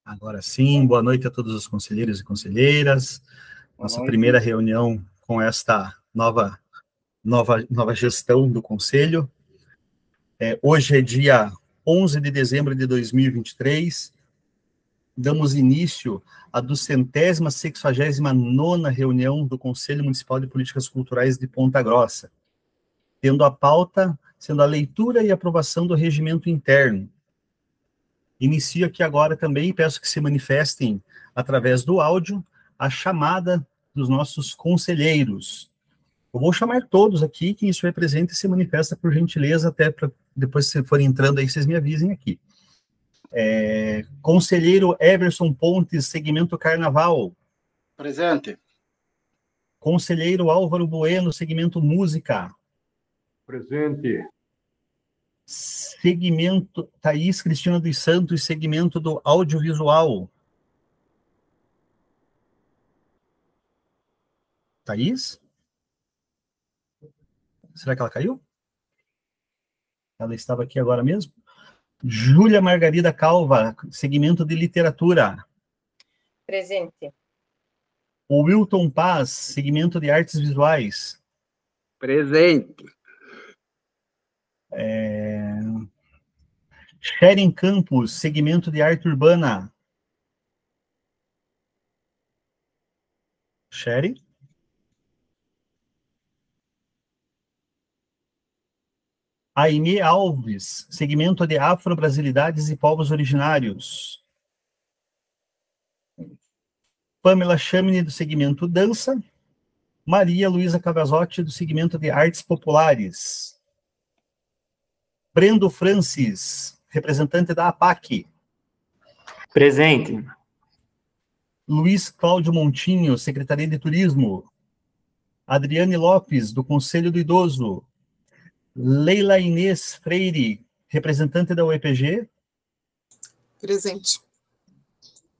Agora sim, boa noite a todos os conselheiros e conselheiras. Nossa primeira reunião com esta nova gestão do conselho. Hoje é dia 11 de dezembro de 2023. Damos início à 269ª reunião do Conselho Municipal de Políticas Culturais de Ponta Grossa, tendo a pauta sendo a leitura e aprovação do regimento interno. Inicio aqui agora também, peço que se manifestem através do áudio a chamada dos nossos conselheiros. Eu vou chamar todos aqui, quem estiver presente se manifesta por gentileza, até para depois se forem entrando aí, vocês me avisem aqui. Conselheiro Everson Pontes, segmento Carnaval. Presente. Conselheiro Álvaro Bueno, segmento Música. Presente. Segmento Thaís Cristina dos Santos, segmento do audiovisual. Thaís? Será que ela caiu? Ela estava aqui agora mesmo? Júlia Margarida Calva, segmento de literatura. Presente. O Wilton Paz, segmento de artes visuais. Presente. Sharon Campos, segmento de arte urbana. Sharon? Aimee Alves, segmento de afro-brasilidades e povos originários. Pamela Chamini, do segmento dança. Maria Luísa Cavazotti, do segmento de artes populares. Brendo Francis, representante da APAC. Presente. Luiz Cláudio Montinho, Secretaria de Turismo. Adriane Lopes, do Conselho do Idoso. Leila Inês Freire, representante da UEPG. Presente.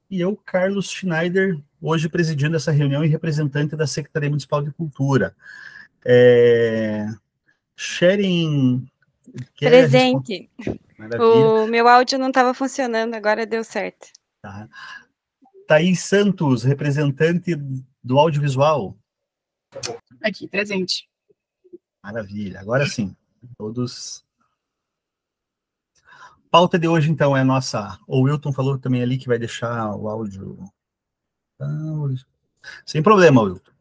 E eu, Carlos Schneider, hoje presidindo essa reunião e representante da Secretaria Municipal de Cultura. Sharon... Presente. Maravilha. O meu áudio não estava funcionando, agora deu certo. Tá. Thaís Santos, representante do audiovisual. Aqui, presente. Maravilha, agora sim. Todos. Pauta de hoje, então, é a nossa... O Wilton falou também ali que vai deixar o áudio... Sem problema, Wilton.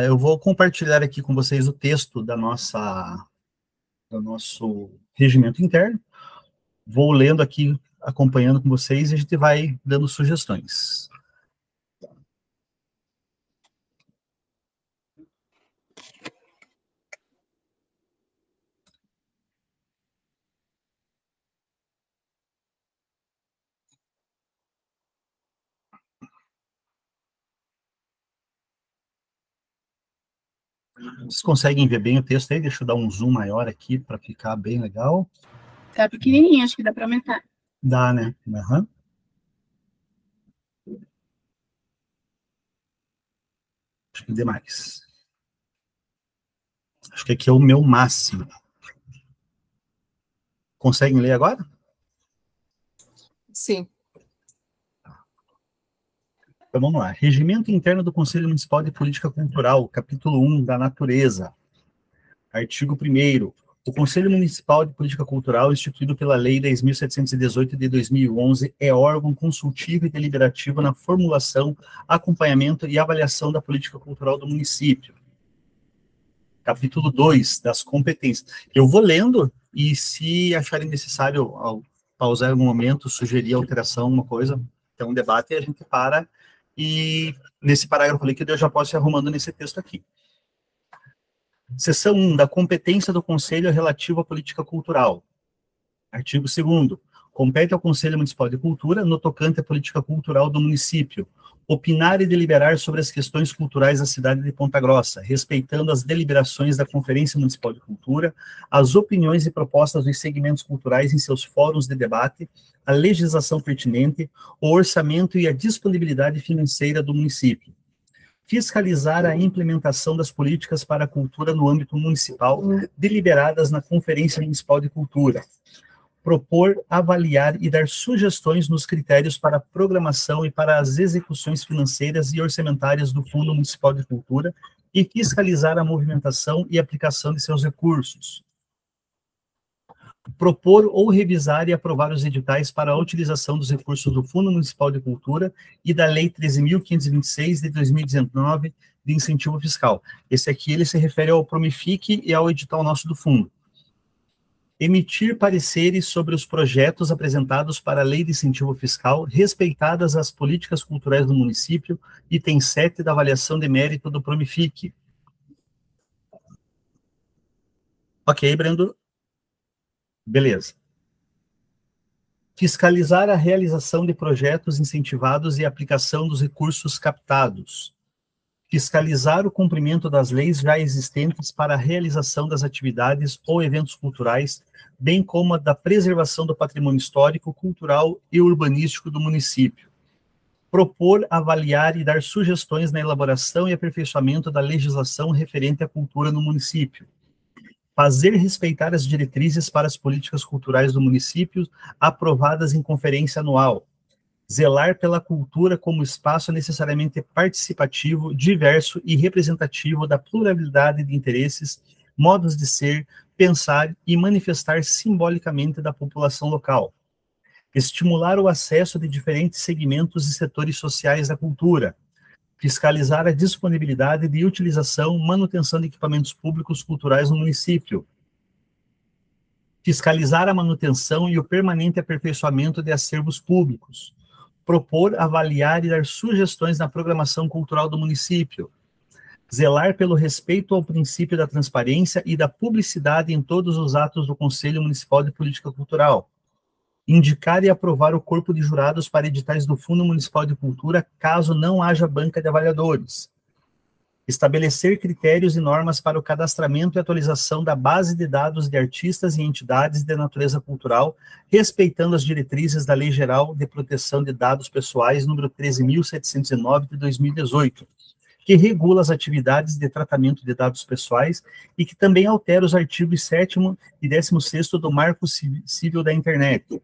Eu vou compartilhar aqui com vocês o texto do nosso regimento interno. Vou lendo aqui, acompanhando com vocês, e a gente vai dando sugestões. Vocês conseguem ver bem o texto aí? Deixa eu dar um zoom maior aqui para ficar bem legal. Tá pequenininho, acho que dá para aumentar. Dá, né? Uhum. Acho que demais. Acho que aqui é o meu máximo. Conseguem ler agora? Sim. Então vamos lá. Regimento interno do Conselho Municipal de Política Cultural, capítulo 1, da natureza. Artigo 1º. O Conselho Municipal de Política Cultural, instituído pela Lei 10.718 de 2011, é órgão consultivo e deliberativo na formulação, acompanhamento e avaliação da política cultural do município. Capítulo 2, das competências. Eu vou lendo, e se acharem necessário, ao pausar em algum momento, sugerir alteração, alguma coisa, tem um debate, e a gente para, e nesse parágrafo ali que eu já posso ir arrumando nesse texto aqui. Seção 1, da competência do Conselho relativa à política cultural. Artigo 2º. Compete ao Conselho Municipal de Cultura, no tocante à política cultural do município, opinar e deliberar sobre as questões culturais da cidade de Ponta Grossa, respeitando as deliberações da Conferência Municipal de Cultura, as opiniões e propostas dos segmentos culturais em seus fóruns de debate, a legislação pertinente, o orçamento e a disponibilidade financeira do município. Fiscalizar a implementação das políticas para a cultura no âmbito municipal, deliberadas na Conferência Municipal de Cultura. propor, avaliar e dar sugestões nos critérios para a programação e para as execuções financeiras e orçamentárias do Fundo Municipal de Cultura e fiscalizar a movimentação e aplicação de seus recursos. Propor ou revisar e aprovar os editais para a utilização dos recursos do Fundo Municipal de Cultura e da Lei 13.526 de 2019 de incentivo fiscal. Esse aqui ele se refere ao Promific e ao edital nosso do fundo. Emitir pareceres sobre os projetos apresentados para a Lei de Incentivo Fiscal, respeitadas as políticas culturais do município, item 7 da avaliação de mérito do Promific. Ok, Brendo? Beleza. Fiscalizar a realização de projetos incentivados e a aplicação dos recursos captados. Fiscalizar o cumprimento das leis já existentes para a realização das atividades ou eventos culturais, bem como a da preservação do patrimônio histórico, cultural e urbanístico do município. Propor, avaliar e dar sugestões na elaboração e aperfeiçoamento da legislação referente à cultura no município. Fazer respeitar as diretrizes para as políticas culturais do município aprovadas em conferência anual. Zelar pela cultura como espaço necessariamente participativo, diverso e representativo da pluralidade de interesses, modos de ser, pensar e manifestar simbolicamente da população local. Estimular o acesso de diferentes segmentos e setores sociais da cultura. Fiscalizar a disponibilidade de utilização, manutenção de equipamentos públicos culturais no município. Fiscalizar a manutenção e o permanente aperfeiçoamento de acervos públicos. Propor, avaliar e dar sugestões na programação cultural do município. Zelar pelo respeito ao princípio da transparência e da publicidade em todos os atos do Conselho Municipal de Política Cultural. Indicar e aprovar o corpo de jurados para editais do Fundo Municipal de Cultura, caso não haja banca de avaliadores. Estabelecer critérios e normas para o cadastramento e atualização da base de dados de artistas e entidades de natureza cultural, respeitando as diretrizes da Lei Geral de Proteção de Dados Pessoais, número 13.709 de 2018, que regula as atividades de tratamento de dados pessoais e que também altera os artigos 7º e 16º do Marco Civil da Internet.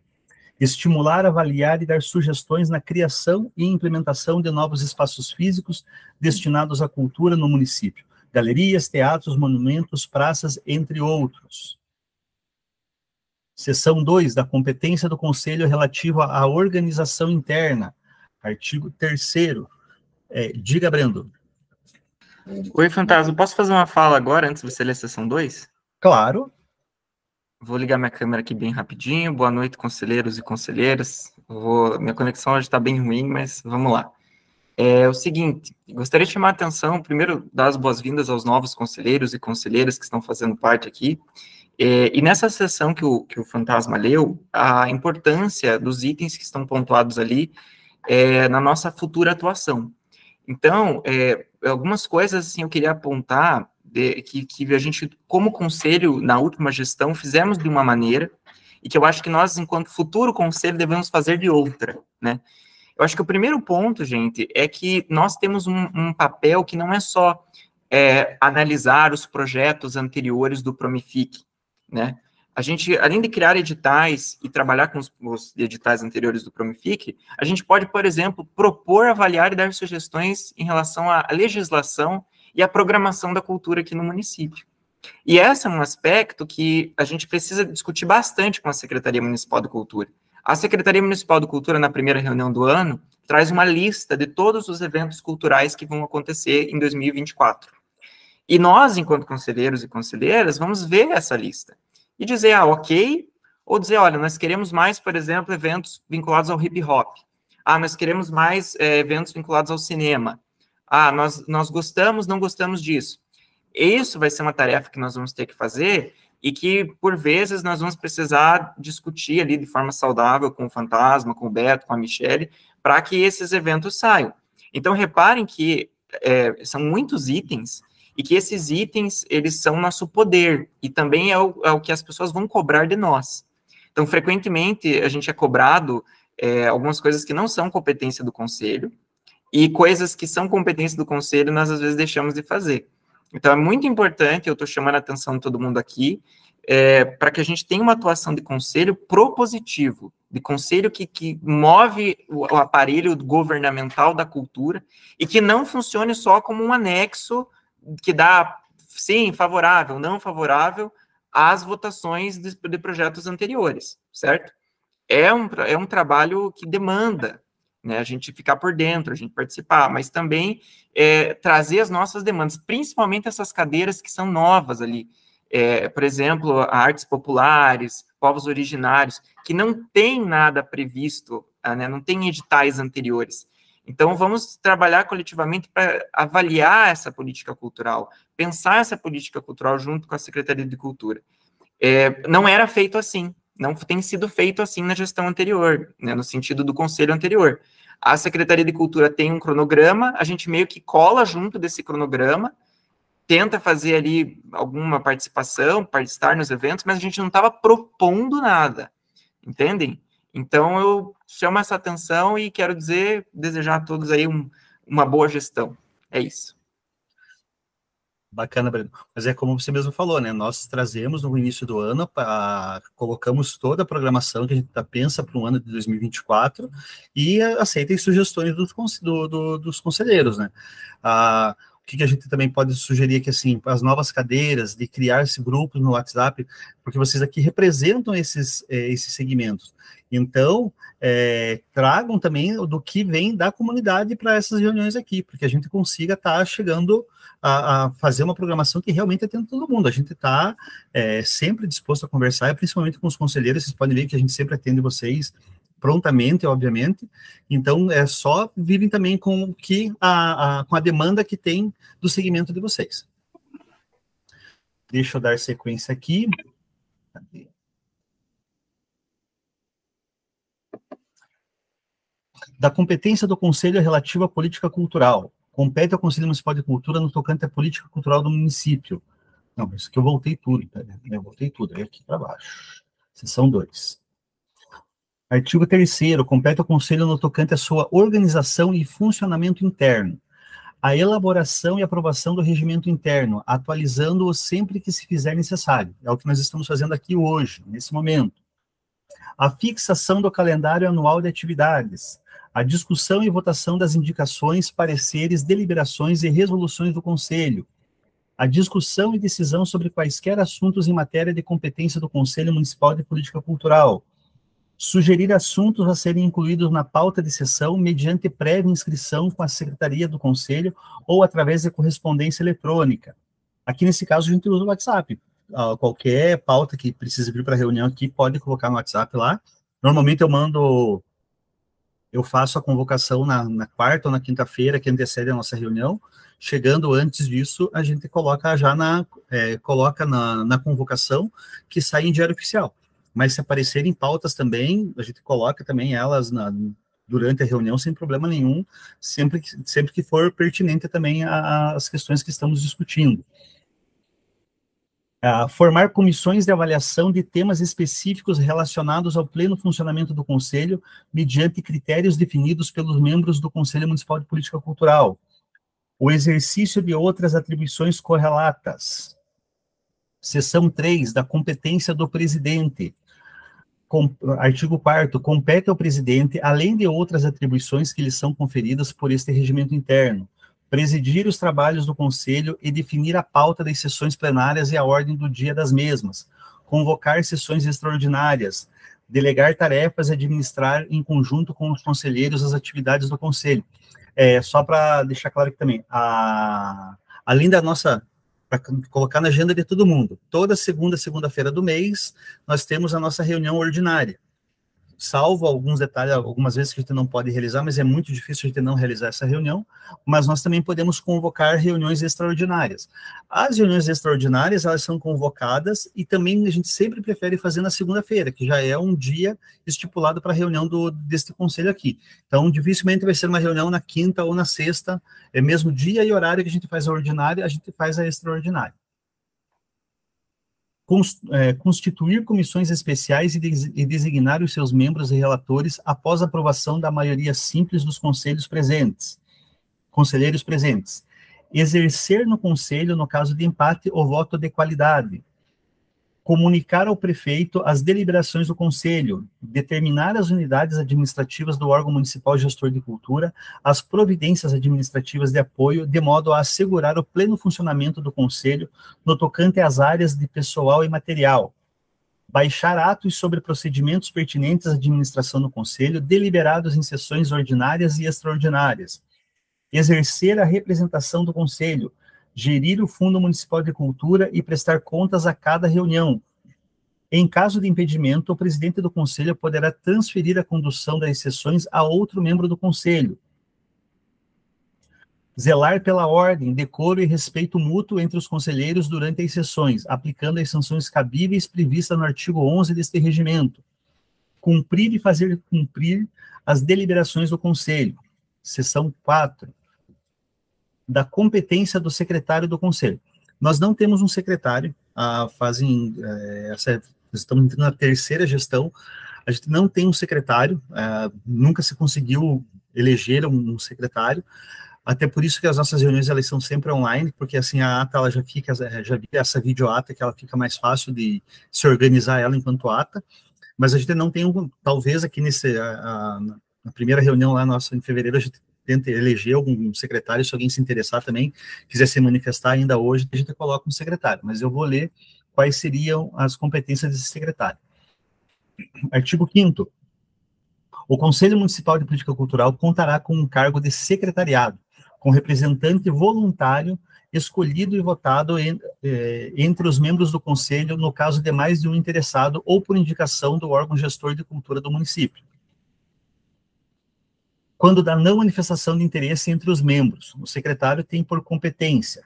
Estimular, avaliar e dar sugestões na criação e implementação de novos espaços físicos destinados à cultura no município. Galerias, teatros, monumentos, praças, entre outros. Seção 2, da competência do Conselho relativa à organização interna. Artigo 3º. Diga, Brendo. Oi, Fantasma, posso fazer uma fala agora, antes de você ler a seção 2? Claro. Vou ligar minha câmera aqui bem rapidinho. Boa noite, conselheiros e conselheiras. Minha conexão hoje está bem ruim, mas vamos lá. É o seguinte, gostaria de chamar a atenção, primeiro, dar as boas-vindas aos novos conselheiros e conselheiras que estão fazendo parte aqui. E nessa sessão que o Fantasma leu, a importância dos itens que estão pontuados ali na nossa futura atuação. Então, algumas coisas assim, eu queria apontar que a gente, como conselho, na última gestão, fizemos de uma maneira e que eu acho que nós, enquanto futuro conselho, devemos fazer de outra, né? Eu acho que o primeiro ponto, gente, é que nós temos um papel que não é só analisar os projetos anteriores do Promific, né? A gente, além de criar editais e trabalhar com os editais anteriores do Promific, a gente pode, por exemplo, propor, avaliar e dar sugestões em relação à legislação e à programação da cultura aqui no município. E esse é um aspecto que a gente precisa discutir bastante com a Secretaria Municipal de Cultura. A Secretaria Municipal de Cultura, na primeira reunião do ano, traz uma lista de todos os eventos culturais que vão acontecer em 2024. E nós, enquanto conselheiros e conselheiras, vamos ver essa lista e dizer, ok, ou dizer, olha, nós queremos mais, por exemplo, eventos vinculados ao hip hop. Nós queremos mais eventos vinculados ao cinema. Nós gostamos, não gostamos disso. Isso vai ser uma tarefa que nós vamos ter que fazer e que, por vezes, nós vamos precisar discutir ali de forma saudável com o Fantasma, com o Beto, com a Michele, para que esses eventos saiam. Então, reparem que são muitos itens e que esses itens, eles são nosso poder e também é o que as pessoas vão cobrar de nós. Então, frequentemente, a gente é cobrado algumas coisas que não são competência do Conselho, e coisas que são competência do Conselho, nós às vezes deixamos de fazer. Então, é muito importante, eu estou chamando a atenção de todo mundo aqui, para que a gente tenha uma atuação de conselho propositivo, de conselho que move o aparelho governamental da cultura e que não funcione só como um anexo que dá, sim, favorável, não favorável, às votações de projetos anteriores, certo? É um trabalho que demanda, né, a gente ficar por dentro, a gente participar, mas também trazer as nossas demandas, principalmente essas cadeiras que são novas ali, por exemplo, artes populares, povos originários, que não tem nada previsto, né, não tem editais anteriores. Então, vamos trabalhar coletivamente para avaliar essa política cultural, pensar essa política cultural junto com a Secretaria de Cultura. Não era feito assim, não tem sido feito assim na gestão anterior, né, no sentido do conselho anterior. A Secretaria de Cultura tem um cronograma, a gente meio que cola junto desse cronograma, tenta fazer ali alguma participação, estar nos eventos, mas a gente não estava propondo nada, entendem? Então, eu chamo essa atenção e quero desejar a todos aí uma boa gestão. É isso. Bacana, Breno. Mas é como você mesmo falou, né? Nós trazemos no início do ano, colocamos toda a programação que a gente pensa para o ano de 2024 e aceitem sugestões dos conselheiros, né? O que a gente também pode sugerir aqui, assim, as novas cadeiras, de criar esse grupo no WhatsApp, porque vocês aqui representam esses segmentos. Então, tragam também do que vem da comunidade para essas reuniões aqui, porque a gente consiga estar chegando a fazer uma programação que realmente atenda todo mundo. A gente está sempre disposto a conversar, principalmente com os conselheiros. Vocês podem ver que a gente sempre atende vocês prontamente, obviamente. Então, é só virem também com a demanda que tem do segmento de vocês. Deixa eu dar sequência aqui. Da competência do Conselho relativa à política cultural. Compete ao Conselho Municipal de Cultura no tocante à política cultural do município. Não, isso que eu voltei tudo, eu voltei tudo, aí aqui para baixo. Seção 2. Artigo 3º, compete ao Conselho no tocante à sua organização e funcionamento interno. A elaboração e aprovação do regimento interno, atualizando-o sempre que se fizer necessário. É o que nós estamos fazendo aqui hoje, nesse momento. A fixação do calendário anual de atividades. A discussão e votação das indicações, pareceres, deliberações e resoluções do Conselho. A discussão e decisão sobre quaisquer assuntos em matéria de competência do Conselho Municipal de Política Cultural. Sugerir assuntos a serem incluídos na pauta de sessão mediante prévia inscrição com a Secretaria do Conselho ou através de correspondência eletrônica. Aqui, nesse caso, a gente usa o WhatsApp. Qualquer pauta que precise vir para a reunião aqui, pode colocar no WhatsApp lá. Normalmente eu faço a convocação na quarta ou na quinta-feira, que antecede a nossa reunião. Chegando antes disso, a gente coloca já na convocação, que sai em diário oficial. Mas se aparecerem pautas também, a gente coloca também elas durante a reunião sem problema nenhum, sempre que for pertinente também às questões que estamos discutindo. Formar comissões de avaliação de temas específicos relacionados ao pleno funcionamento do Conselho, mediante critérios definidos pelos membros do Conselho Municipal de Política Cultural. O exercício de outras atribuições correlatas. Seção 3, da competência do presidente. Artigo 4º, compete ao presidente, além de outras atribuições que lhe são conferidas por este regimento interno, presidir os trabalhos do Conselho e definir a pauta das sessões plenárias e a ordem do dia das mesmas, convocar sessões extraordinárias, delegar tarefas e administrar em conjunto com os conselheiros as atividades do Conselho. Só para deixar claro aqui também, além da nossa, para colocar na agenda de todo mundo, toda segunda-feira do mês, nós temos a nossa reunião ordinária. Salvo alguns detalhes, algumas vezes que a gente não pode realizar, mas é muito difícil a gente não realizar essa reunião, mas nós também podemos convocar reuniões extraordinárias. As reuniões extraordinárias, elas são convocadas e também a gente sempre prefere fazer na segunda-feira, que já é um dia estipulado para a reunião deste conselho aqui. Então, dificilmente vai ser uma reunião na quinta ou na sexta, é mesmo dia e horário que a gente faz a ordinária, a gente faz a extraordinária. Constituir comissões especiais e designar os seus membros e relatores após a aprovação da maioria simples dos conselheiros presentes. Exercer no conselho, no caso de empate, o voto de qualidade. comunicar ao prefeito as deliberações do conselho, determinar as unidades administrativas do órgão municipal gestor de cultura, as providências administrativas de apoio, de modo a assegurar o pleno funcionamento do conselho no tocante às áreas de pessoal e material, baixar atos sobre procedimentos pertinentes à administração do conselho, deliberados em sessões ordinárias e extraordinárias, exercer a representação do conselho, gerir o Fundo Municipal de Cultura e prestar contas a cada reunião. Em caso de impedimento, o presidente do conselho poderá transferir a condução das sessões a outro membro do conselho. Zelar pela ordem, decoro e respeito mútuo entre os conselheiros durante as sessões, aplicando as sanções cabíveis previstas no artigo 11 deste regimento. Cumprir e fazer cumprir as deliberações do conselho. Seção 4. Da competência do secretário do conselho. Nós não temos um secretário, estamos entrando na terceira gestão, a gente não tem um secretário, nunca se conseguiu eleger um secretário, até por isso que as nossas reuniões elas são sempre online, porque assim a ata ela já vi essa videoata que ela fica mais fácil de se organizar ela enquanto ata, mas a gente não tem talvez aqui na primeira reunião lá nossa em fevereiro a gente tenta eleger algum secretário, se alguém se interessar também, quiser se manifestar ainda hoje, a gente coloca um secretário, mas eu vou ler quais seriam as competências desse secretário. Artigo 5º. O Conselho Municipal de Política Cultural contará com um cargo de secretariado, com representante voluntário, escolhido e votado entre os membros do Conselho, no caso de mais de um interessado, ou por indicação do órgão gestor de cultura do município. Quando da não manifestação de interesse entre os membros, o secretário tem por competência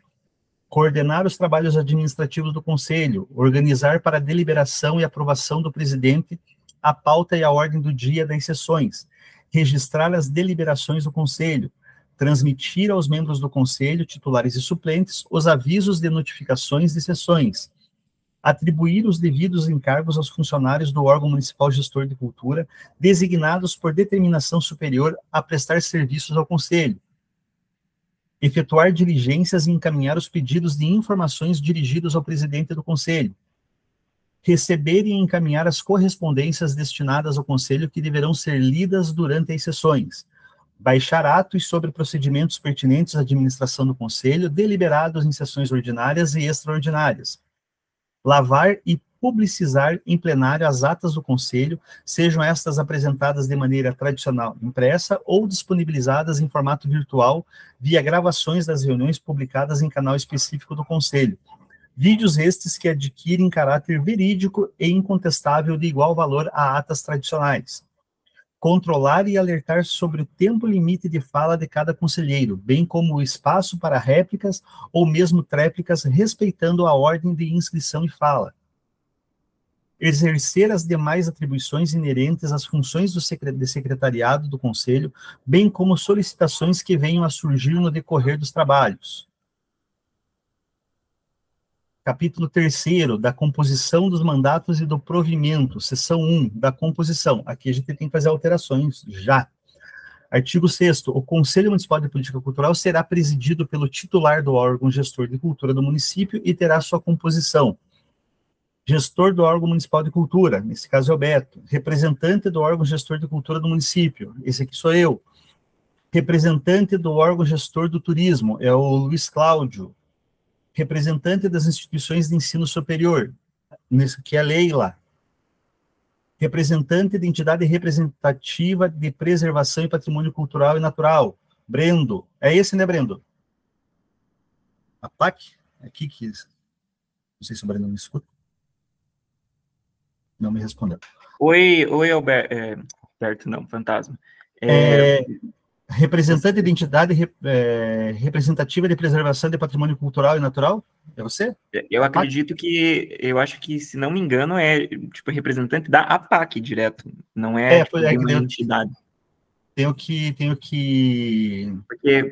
coordenar os trabalhos administrativos do Conselho, organizar para a deliberação e aprovação do presidente a pauta e a ordem do dia das sessões, registrar as deliberações do Conselho, transmitir aos membros do Conselho, titulares e suplentes, os avisos de notificações de sessões, atribuir os devidos encargos aos funcionários do órgão municipal gestor de cultura, designados por determinação superior a prestar serviços ao Conselho, efetuar diligências e encaminhar os pedidos de informações dirigidos ao presidente do Conselho, receber e encaminhar as correspondências destinadas ao Conselho que deverão ser lidas durante as sessões, baixar atos sobre procedimentos pertinentes à administração do Conselho, deliberados em sessões ordinárias e extraordinárias, lavar e publicizar em plenário as atas do Conselho, sejam estas apresentadas de maneira tradicional impressa ou disponibilizadas em formato virtual via gravações das reuniões publicadas em canal específico do Conselho. Vídeos estes que adquirem caráter verídico e incontestável de igual valor a atas tradicionais. Controlar e alertar sobre o tempo limite de fala de cada conselheiro, bem como o espaço para réplicas ou mesmo tréplicas, respeitando a ordem de inscrição e fala. Exercer as demais atribuições inerentes às funções de secretariado do Conselho, bem como solicitações que venham a surgir no decorrer dos trabalhos. Capítulo 3º, da composição dos mandatos e do provimento, seção 1, da composição. Aqui a gente tem que fazer alterações já. Artigo 6º, o Conselho Municipal de Política Cultural será presidido pelo titular do órgão gestor de cultura do município e terá sua composição. Gestor do órgão municipal de cultura, nesse caso é o Beto. Representante do órgão gestor de cultura do município, esse aqui sou eu. Representante do órgão gestor do turismo, é o Luiz Cláudio. Representante das instituições de ensino superior, nesse aqui é a Leila. Representante de entidade representativa de preservação e patrimônio cultural e natural, Brendo. É esse, né, Brendo? A PAC? Aqui que... Não sei se o Brendo me escuta. Não me respondeu. Oi, Alberto, não, fantasma. Representante de entidade representativa de preservação de patrimônio cultural e natural? É você? Eu acredito que, eu acho que, se não me engano, é tipo representante da APAC direto, não é, tipo, de uma entidade. Tenho que...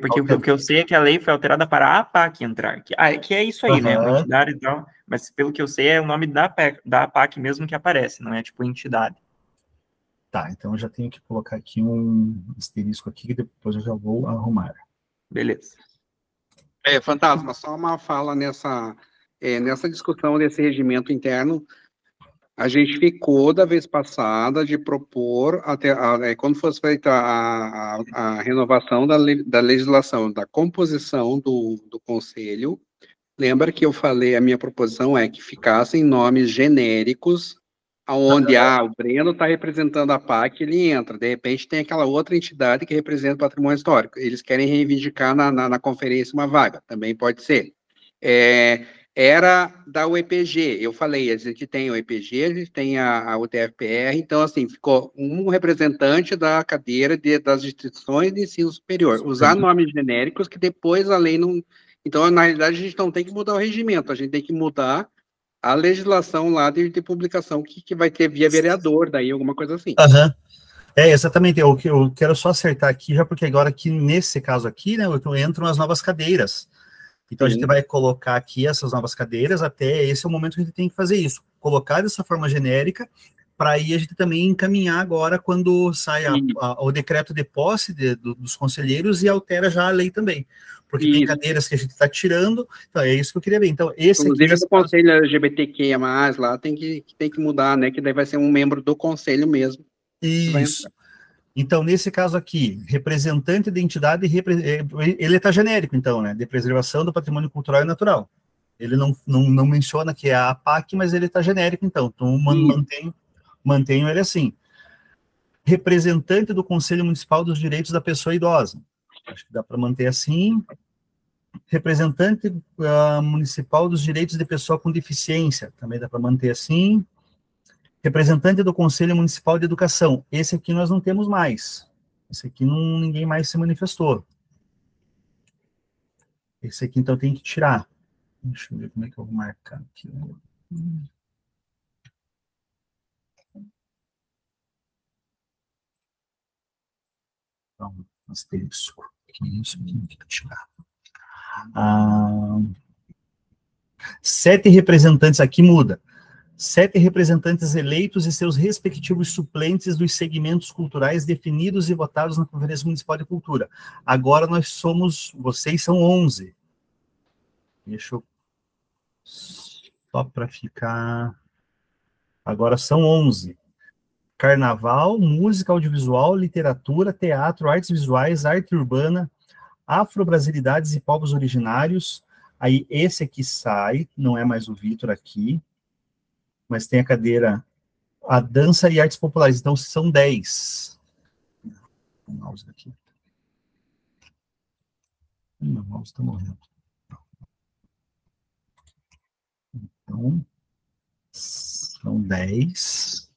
Porque o que eu sei é que a lei foi alterada para a APAC entrar, que é isso aí, né, uma entidade e tal, mas pelo que eu sei é o nome da APAC mesmo que aparece, não é tipo entidade. Tá, então eu já tenho que colocar aqui um asterisco aqui, que depois eu já vou arrumar. Beleza. Fantasma, só uma fala nessa nessa discussão desse regimento interno, a gente ficou da vez passada de propor, quando fosse feita a renovação da legislação, da composição do conselho, lembra que eu falei, a minha proposição é que ficassem nomes genéricos, onde o Breno está representando a PAC, ele entra, de repente tem aquela outra entidade que representa o patrimônio histórico, eles querem reivindicar na conferência uma vaga, também pode ser. Era da UEPG, eu falei, a gente tem a UEPG, a gente tem a UTFPR, então, assim, ficou um representante da cadeira das instituições de ensino superior, usar nomes genéricos que depois a lei não... Então, na realidade, a gente não tem que mudar o regimento, a gente tem que mudar a legislação lá de publicação que vai ter via vereador, daí alguma coisa assim. Aham. Exatamente, eu quero só acertar aqui, já porque agora aqui, nesse caso aqui, né, entram as novas cadeiras. Então, a gente vai colocar aqui essas novas cadeiras, até esse é o momento que a gente tem que fazer isso, colocar dessa forma genérica, para aí a gente também encaminhar agora quando sai o decreto de posse dos conselheiros e altera já a lei também. Porque tem cadeiras que a gente está tirando, então é isso que eu queria ver. Então, inclusive, o conselho LGBTQIA+, lá tem que mudar, né, que daí vai ser um membro do conselho mesmo. Isso. Então, nesse caso aqui, representante de entidade, ele está genérico, então, né, de preservação do patrimônio cultural e natural. Ele não menciona que é a APAC, mas ele está genérico, então mantenho ele assim. Representante do Conselho Municipal dos Direitos da Pessoa Idosa. Acho que dá para manter assim. Representante municipal dos direitos de pessoa com deficiência. Também dá para manter assim. Representante do Conselho Municipal de Educação. Esse aqui nós não temos mais. Esse aqui ninguém mais se manifestou. Esse aqui, então, tem que tirar. Deixa eu ver como é que eu vou marcar aqui. Então, asterisco. Isso aqui tem que tirar. 7 representantes, aqui muda. 7 representantes eleitos e seus respectivos suplentes dos segmentos culturais definidos e votados na Conferência Municipal de Cultura. Agora vocês são 11. Deixa eu... Só para ficar... Agora são 11. Carnaval, música, audiovisual, literatura, teatro, artes visuais, arte urbana, afro-brasilidades e povos originários. Aí esse aqui sai, não é mais o Vitor aqui, mas tem a cadeira a dança e artes populares, então são 10. O mouse daqui. Meu mouse está morrendo. Então, são 10.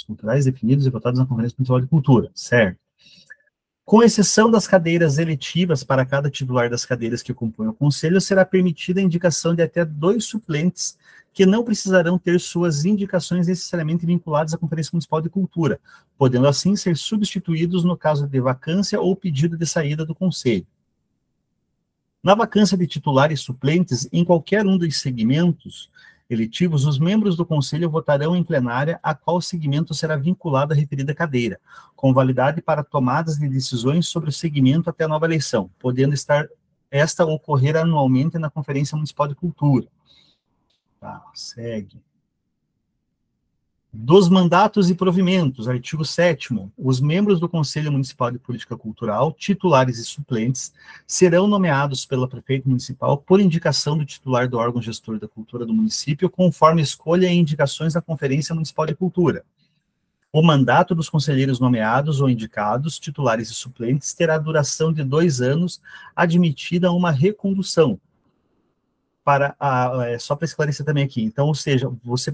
Culturais definidos e votados na Conferência Municipal de Cultura, certo? Com exceção das cadeiras eletivas para cada titular das cadeiras que compõem o Conselho, será permitida a indicação de até 2 suplentes que não precisarão ter suas indicações necessariamente vinculadas à Conferência Municipal de Cultura, podendo assim ser substituídos no caso de vacância ou pedido de saída do Conselho. Na vacância de titulares suplentes, em qualquer um dos segmentos eletivos, os membros do Conselho votarão em plenária a qual segmento será vinculado à referida cadeira, com validade para tomadas de decisões sobre o segmento até a nova eleição, podendo esta ocorrer anualmente na Conferência Municipal de Cultura. Tá, segue. Dos mandatos e provimentos, artigo 7º, os membros do Conselho Municipal de Política Cultural, titulares e suplentes, serão nomeados pela prefeita municipal por indicação do titular do órgão gestor da cultura do município, conforme escolha e indicações da Conferência Municipal de Cultura. O mandato dos conselheiros nomeados ou indicados, titulares e suplentes, terá duração de 2 anos, admitida uma recondução. Só para esclarecer também aqui, então, ou seja, você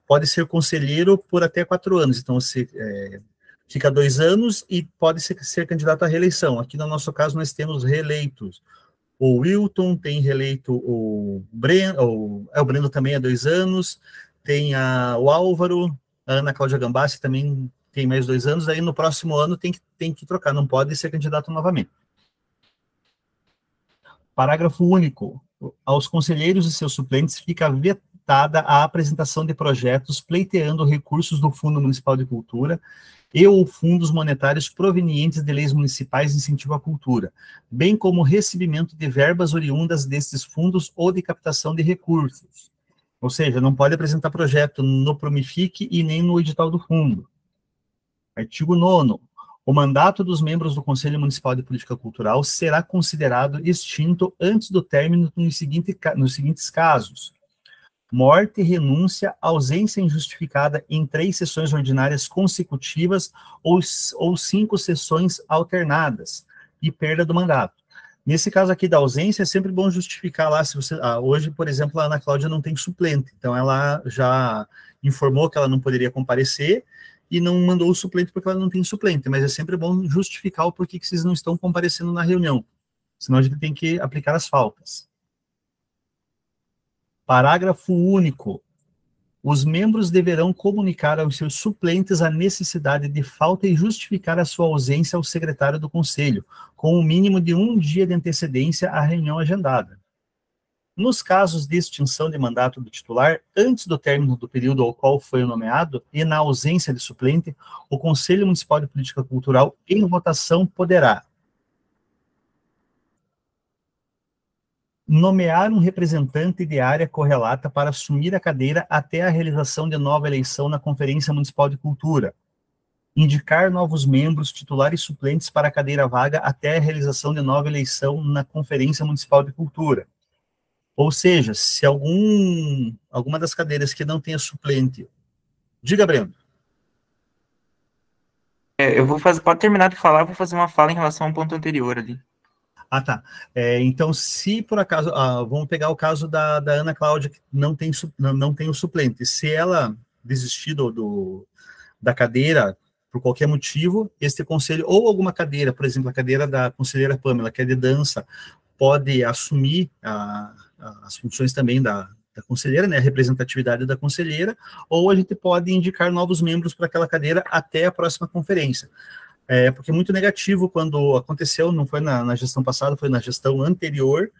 pode ser conselheiro por até 4 anos, então você fica 2 anos e pode ser candidato à reeleição. Aqui no nosso caso nós temos reeleitos. O Wilton tem reeleito o Breno, o Breno também há 2 anos, tem o Álvaro, a Ana Cláudia Gambassi também tem mais 2 anos, aí no próximo ano tem que trocar, não pode ser candidato novamente. Parágrafo único. Aos conselheiros e seus suplentes fica limitada à apresentação de projetos pleiteando recursos do Fundo Municipal de Cultura e ou fundos monetários provenientes de leis municipais de incentivo à cultura, bem como recebimento de verbas oriundas destes fundos ou de captação de recursos. Ou seja, não pode apresentar projeto no Promific e nem no edital do fundo. Artigo 9º. O mandato dos membros do Conselho Municipal de Política Cultural será considerado extinto antes do término nos seguintes casos: morte, renúncia, ausência injustificada em 3 sessões ordinárias consecutivas ou 5 sessões alternadas e perda do mandato. Nesse caso aqui da ausência, é sempre bom justificar lá, se você, hoje, por exemplo, a Ana Cláudia não tem suplente, então ela já informou que ela não poderia comparecer e não mandou o suplente porque ela não tem suplente, mas é sempre bom justificar o porquê que vocês não estão comparecendo na reunião, senão a gente tem que aplicar as faltas. Parágrafo único. Os membros deverão comunicar aos seus suplentes a necessidade de falta e justificar a sua ausência ao secretário do Conselho, com o mínimo de 1 dia de antecedência à reunião agendada. Nos casos de extinção de mandato do titular, antes do término do período ao qual foi nomeado, e na ausência de suplente, o Conselho Municipal de Política Cultural, em votação, poderá nomear um representante de área correlata para assumir a cadeira até a realização de nova eleição na Conferência Municipal de Cultura, indicar novos membros, titulares e suplentes para a cadeira vaga até a realização de nova eleição na Conferência Municipal de Cultura. Ou seja, se alguma das cadeiras que não tenha suplente... Diga, Breno. Pode terminar de falar, eu vou fazer uma fala em relação ao ponto anterior ali. Ah, tá. Então, se por acaso, vamos pegar o caso da Ana Cláudia, que não tem o suplente. Se ela desistir da cadeira, por qualquer motivo, este conselho, ou alguma cadeira, por exemplo, a cadeira da conselheira Pamela, que é de dança, pode assumir as funções também da conselheira, né, a representatividade da conselheira, ou a gente pode indicar novos membros para aquela cadeira até a próxima conferência. Porque é muito negativo quando aconteceu, não foi na gestão passada, foi na gestão anterior,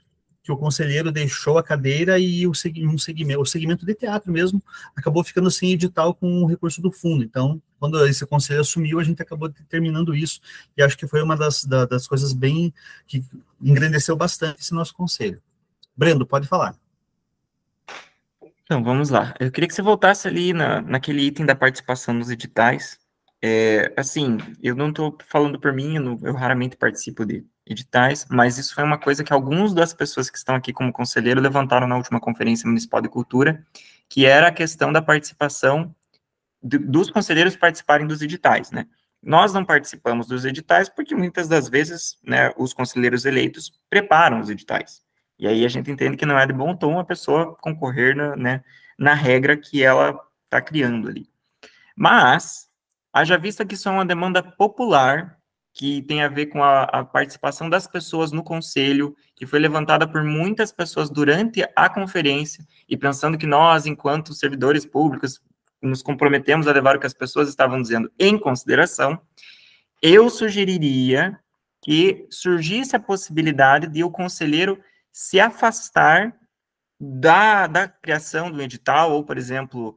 que o conselheiro deixou a cadeira e o segmento de teatro mesmo acabou ficando sem edital com o recurso do fundo. Então, quando esse conselheiro assumiu, a gente acabou determinando isso, e acho que foi uma das coisas bem que engrandeceu bastante esse nosso conselho. Brendo, pode falar. Então, vamos lá. Eu queria que você voltasse ali naquele item da participação nos editais. Assim, eu não estou falando por mim, eu raramente participo de editais, mas isso foi uma coisa que algumas das pessoas que estão aqui como conselheiro levantaram na última Conferência Municipal de Cultura, que era a questão da participação dos conselheiros participarem dos editais, né? Nós não participamos dos editais porque muitas das vezes, né, os conselheiros eleitos preparam os editais. E aí a gente entende que não é de bom tom a pessoa concorrer na regra que ela está criando ali. Mas, haja vista que isso é uma demanda popular, que tem a ver com a participação das pessoas no conselho, que foi levantada por muitas pessoas durante a conferência, e pensando que nós, enquanto servidores públicos, nos comprometemos a levar o que as pessoas estavam dizendo em consideração, eu sugeriria que surgisse a possibilidade de o conselheiro se afastar da criação do edital, ou, por exemplo,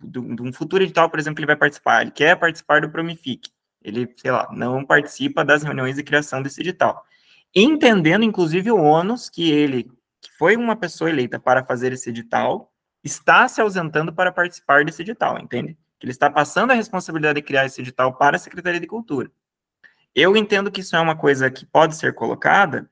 de um futuro edital, por exemplo, que ele vai participar, ele quer participar do Promific, ele, sei lá, não participa das reuniões de criação desse edital, entendendo, inclusive, o ônus que ele, que foi uma pessoa eleita para fazer esse edital, está se ausentando para participar desse edital, entende? Que ele está passando a responsabilidade de criar esse edital para a Secretaria de Cultura. Eu entendo que isso é uma coisa que pode ser colocada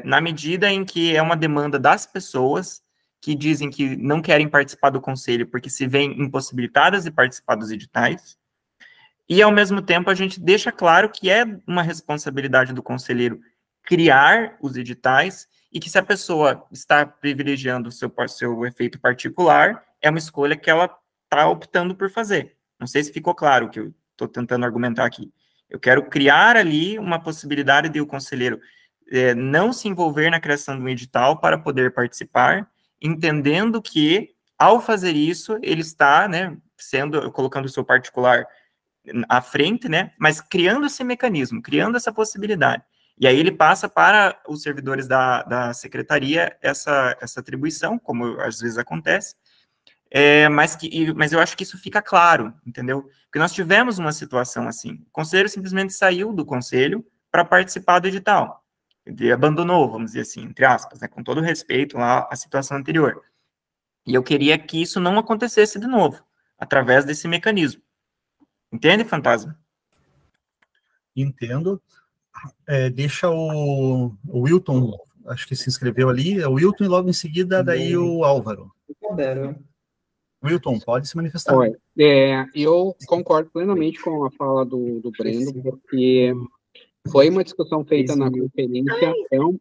na medida em que é uma demanda das pessoas que dizem que não querem participar do conselho porque se veem impossibilitadas de participar dos editais, e ao mesmo tempo a gente deixa claro que é uma responsabilidade do conselheiro criar os editais, e que se a pessoa está privilegiando o seu efeito particular, é uma escolha que ela está optando por fazer. Não sei se ficou claro o que eu estou tentando argumentar aqui. Eu quero criar ali uma possibilidade de o conselheiro não se envolver na criação de um edital para poder participar, entendendo que, ao fazer isso, ele está, né, colocando o seu particular à frente, né, mas criando esse mecanismo, criando essa possibilidade. E aí ele passa para os servidores da secretaria essa atribuição, como às vezes acontece, mas eu acho que isso fica claro, entendeu? Porque nós tivemos uma situação assim, o conselheiro simplesmente saiu do conselho para participar do edital, ele abandonou, vamos dizer assim, entre aspas, né, com todo respeito lá à situação anterior. E eu queria que isso não acontecesse de novo, através desse mecanismo. Entende, Fantasma? Entendo. Deixa o Wilton, acho que se inscreveu ali, o Wilton e logo em seguida daí o Álvaro. Wilton, pode se manifestar. Olha, eu concordo plenamente com a fala do Brendo, porque foi uma discussão feita na conferência,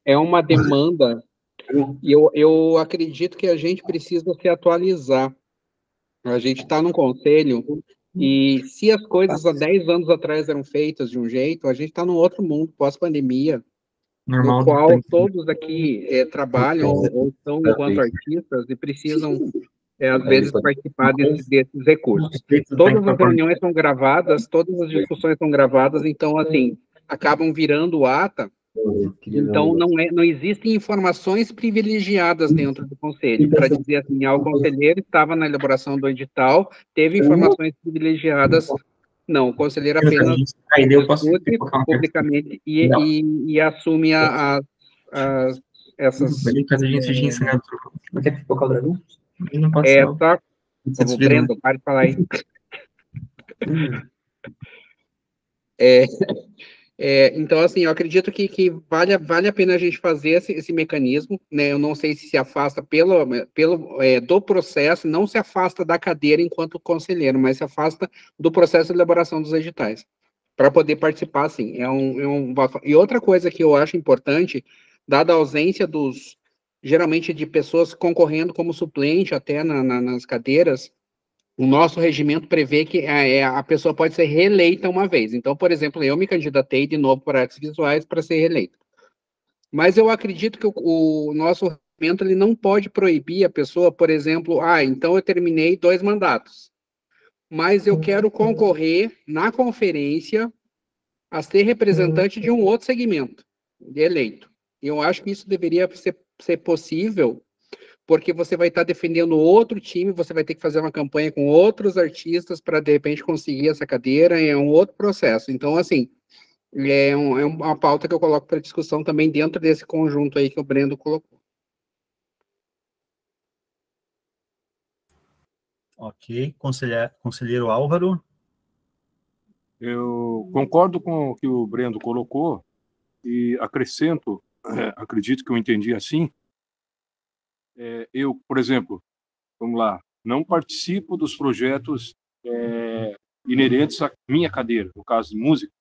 é uma demanda, e eu acredito que a gente precisa se atualizar. A gente está num conselho, e se as coisas há 10 anos atrás eram feitas de um jeito, a gente está num outro mundo, pós-pandemia, no qual todos aqui trabalham ou estão enquanto artistas e precisam, às vezes, participar desses recursos. Todas as reuniões são gravadas, todas as discussões são gravadas, então, assim, acabam virando ata. Então, não existem informações privilegiadas dentro do conselho, para dizer assim, o conselheiro estava na elaboração do edital, teve informações privilegiadas. Não, o conselheiro apenas discute publicamente e assume essas... Brendo, para de falar aí. Então, assim, eu acredito que vale a pena a gente fazer esse mecanismo, né? Eu não sei se afasta do processo, não se afasta da cadeira enquanto conselheiro, mas se afasta do processo de elaboração dos editais, para poder participar, sim. E outra coisa que eu acho importante, dada a ausência geralmente de pessoas concorrendo como suplente até nas cadeiras, o nosso regimento prevê que a pessoa pode ser reeleita uma vez. Então, por exemplo, eu me candidatei de novo para artes visuais para ser reeleito. Mas eu acredito que o nosso regimento ele não pode proibir a pessoa, por exemplo, então eu terminei 2 mandatos, mas eu quero concorrer na conferência a ser representante de um outro segmento de eleito. Eu acho que isso deveria ser possível, porque você vai estar defendendo outro time, você vai ter que fazer uma campanha com outros artistas para, de repente, conseguir essa cadeira, é um outro processo. Então, assim, é uma pauta que eu coloco para discussão também dentro desse conjunto aí que o Brendo colocou. Ok. Conselheiro Álvaro? Eu concordo com o que o Brendo colocou e acrescento, acredito que eu entendi assim, eu, por exemplo, vamos lá, não participo dos projetos inerentes à minha cadeira, no caso de música.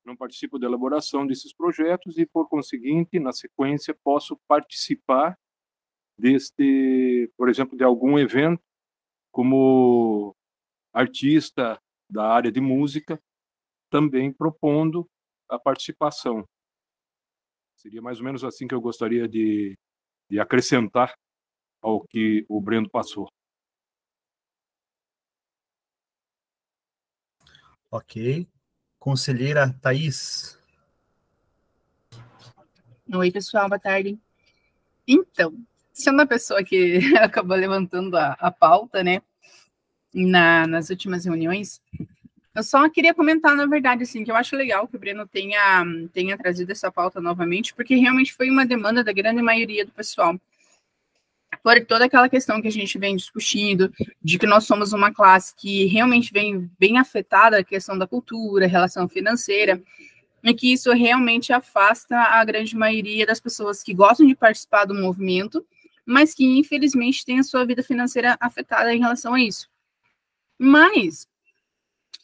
Não participo da elaboração desses projetos e, por conseguinte, na sequência, posso participar por exemplo, de algum evento como artista da área de música, também propondo a participação. Seria mais ou menos assim que eu gostaria de acrescentar ao que o Brendo passou. Ok. Conselheira Thaís. Oi, pessoal, boa tarde. Então, sendo a pessoa que acabou levantando a pauta, né, nas últimas reuniões, eu só queria comentar, na verdade, assim, que eu acho legal que o Breno tenha trazido essa pauta novamente, porque realmente foi uma demanda da grande maioria do pessoal. Por toda aquela questão que a gente vem discutindo, de que nós somos uma classe que realmente vem bem afetada a questão da cultura, relação financeira, e que isso realmente afasta a grande maioria das pessoas que gostam de participar do movimento, mas que, infelizmente, têm a sua vida financeira afetada em relação a isso. Mas,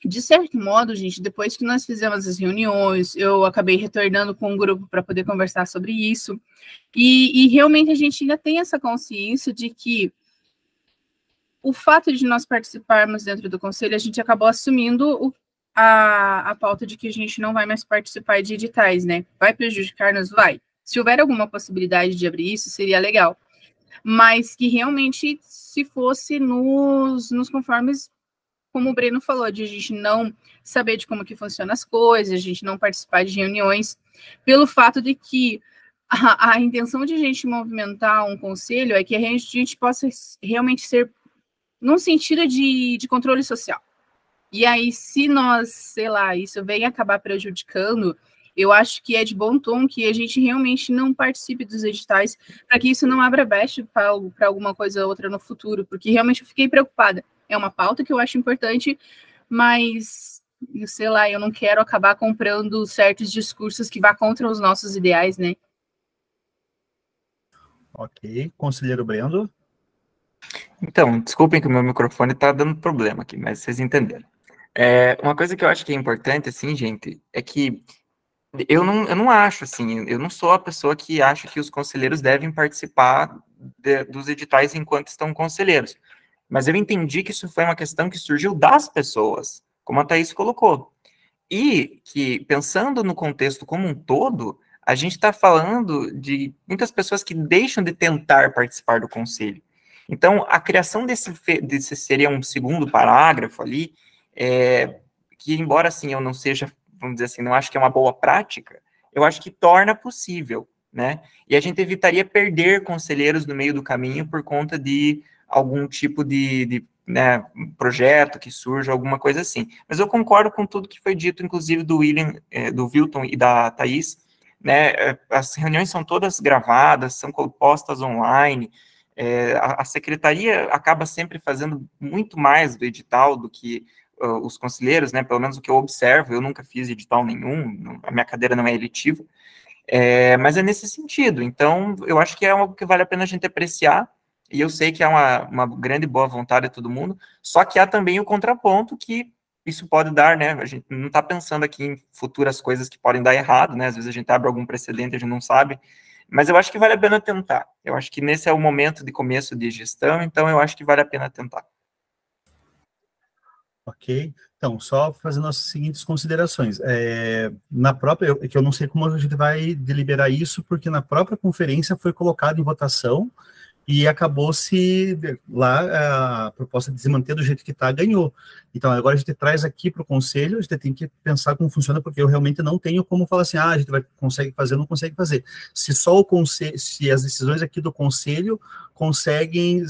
de certo modo, gente, depois que nós fizemos as reuniões, eu acabei retornando com um grupo para poder conversar sobre isso, e realmente a gente ainda tem essa consciência de que o fato de nós participarmos dentro do conselho, a gente acabou assumindo a pauta de que a gente não vai mais participar de editais, né? Vai prejudicar-nos? Vai. Se houver alguma possibilidade de abrir isso, seria legal. Mas que realmente, se fosse nos conformes como o Breno falou, de a gente não saber de como que funcionam as coisas, a gente não participar de reuniões, pelo fato de que a intenção de a gente movimentar um conselho é que a gente possa realmente ser num sentido de controle social. E aí, se nós, sei lá, isso vem acabar prejudicando, eu acho que é de bom tom que a gente realmente não participe dos editais, para que isso não abra brecha para alguma coisa ou outra no futuro, porque realmente eu fiquei preocupada. É uma pauta que eu acho importante, mas, sei lá, eu não quero acabar comprando certos discursos que vá contra os nossos ideais, né? Ok. Conselheiro Brendo? Então, desculpem que o meu microfone está dando problema aqui, mas vocês entenderam. Uma coisa que eu acho que é importante, assim, gente, é que eu não acho, assim, eu não sou a pessoa que acha que os conselheiros devem participar dos editais enquanto estão conselheiros. Mas eu entendi que isso foi uma questão que surgiu das pessoas, como a Thaís colocou. E que, pensando no contexto como um todo, a gente está falando de muitas pessoas que deixam de tentar participar do conselho. Então, a criação desse seria um segundo parágrafo ali, que embora, assim, eu não seja, vamos dizer assim, não acho que é uma boa prática, eu acho que torna possível, né? E a gente evitaria perder conselheiros no meio do caminho por conta de algum tipo de né, projeto que surja, alguma coisa assim. Mas eu concordo com tudo que foi dito, inclusive do William, do Wilton e da Thaís, né? As reuniões são todas gravadas, são postas online, a secretaria acaba sempre fazendo muito mais do edital do que os conselheiros, né, pelo menos o que eu observo, eu nunca fiz edital nenhum, a minha cadeira não é eletiva, mas é nesse sentido. Então, eu acho que é algo que vale a pena a gente apreciar, e eu sei que há uma grande boa vontade de todo mundo, só que há também o contraponto que isso pode dar, né, a gente não está pensando aqui em futuras coisas que podem dar errado, né, às vezes a gente abre algum precedente, a gente não sabe, mas eu acho que vale a pena tentar. Eu acho que nesse é o momento de começo de gestão, então eu acho que vale a pena tentar. Ok. Então, só fazendo as seguintes considerações. Na própria, que eu não sei como a gente vai deliberar isso, porque na própria conferência foi colocado em votação e acabou-se lá a proposta de se manter do jeito que está, ganhou. Então, agora a gente traz aqui para o conselho, a gente tem que pensar como funciona, porque eu realmente não tenho como falar assim, a gente consegue fazer, não consegue fazer. Se só o conselho, se as decisões aqui do conselho conseguem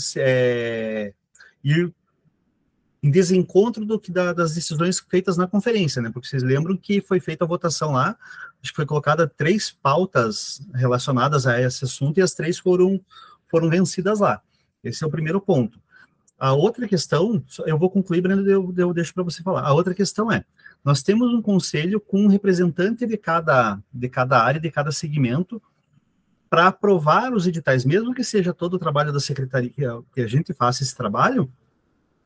ir em desencontro do que das decisões feitas na conferência, né? Porque vocês lembram que foi feita a votação lá, acho que foi colocada 3 pautas relacionadas a esse assunto e as 3 foram vencidas lá. Esse é o primeiro ponto. A outra questão, eu vou concluir, Breno, eu deixo para você falar. A outra questão nós temos um conselho com um representante de cada área, de cada segmento, para aprovar os editais, mesmo que seja todo o trabalho da secretaria, que a gente faça esse trabalho,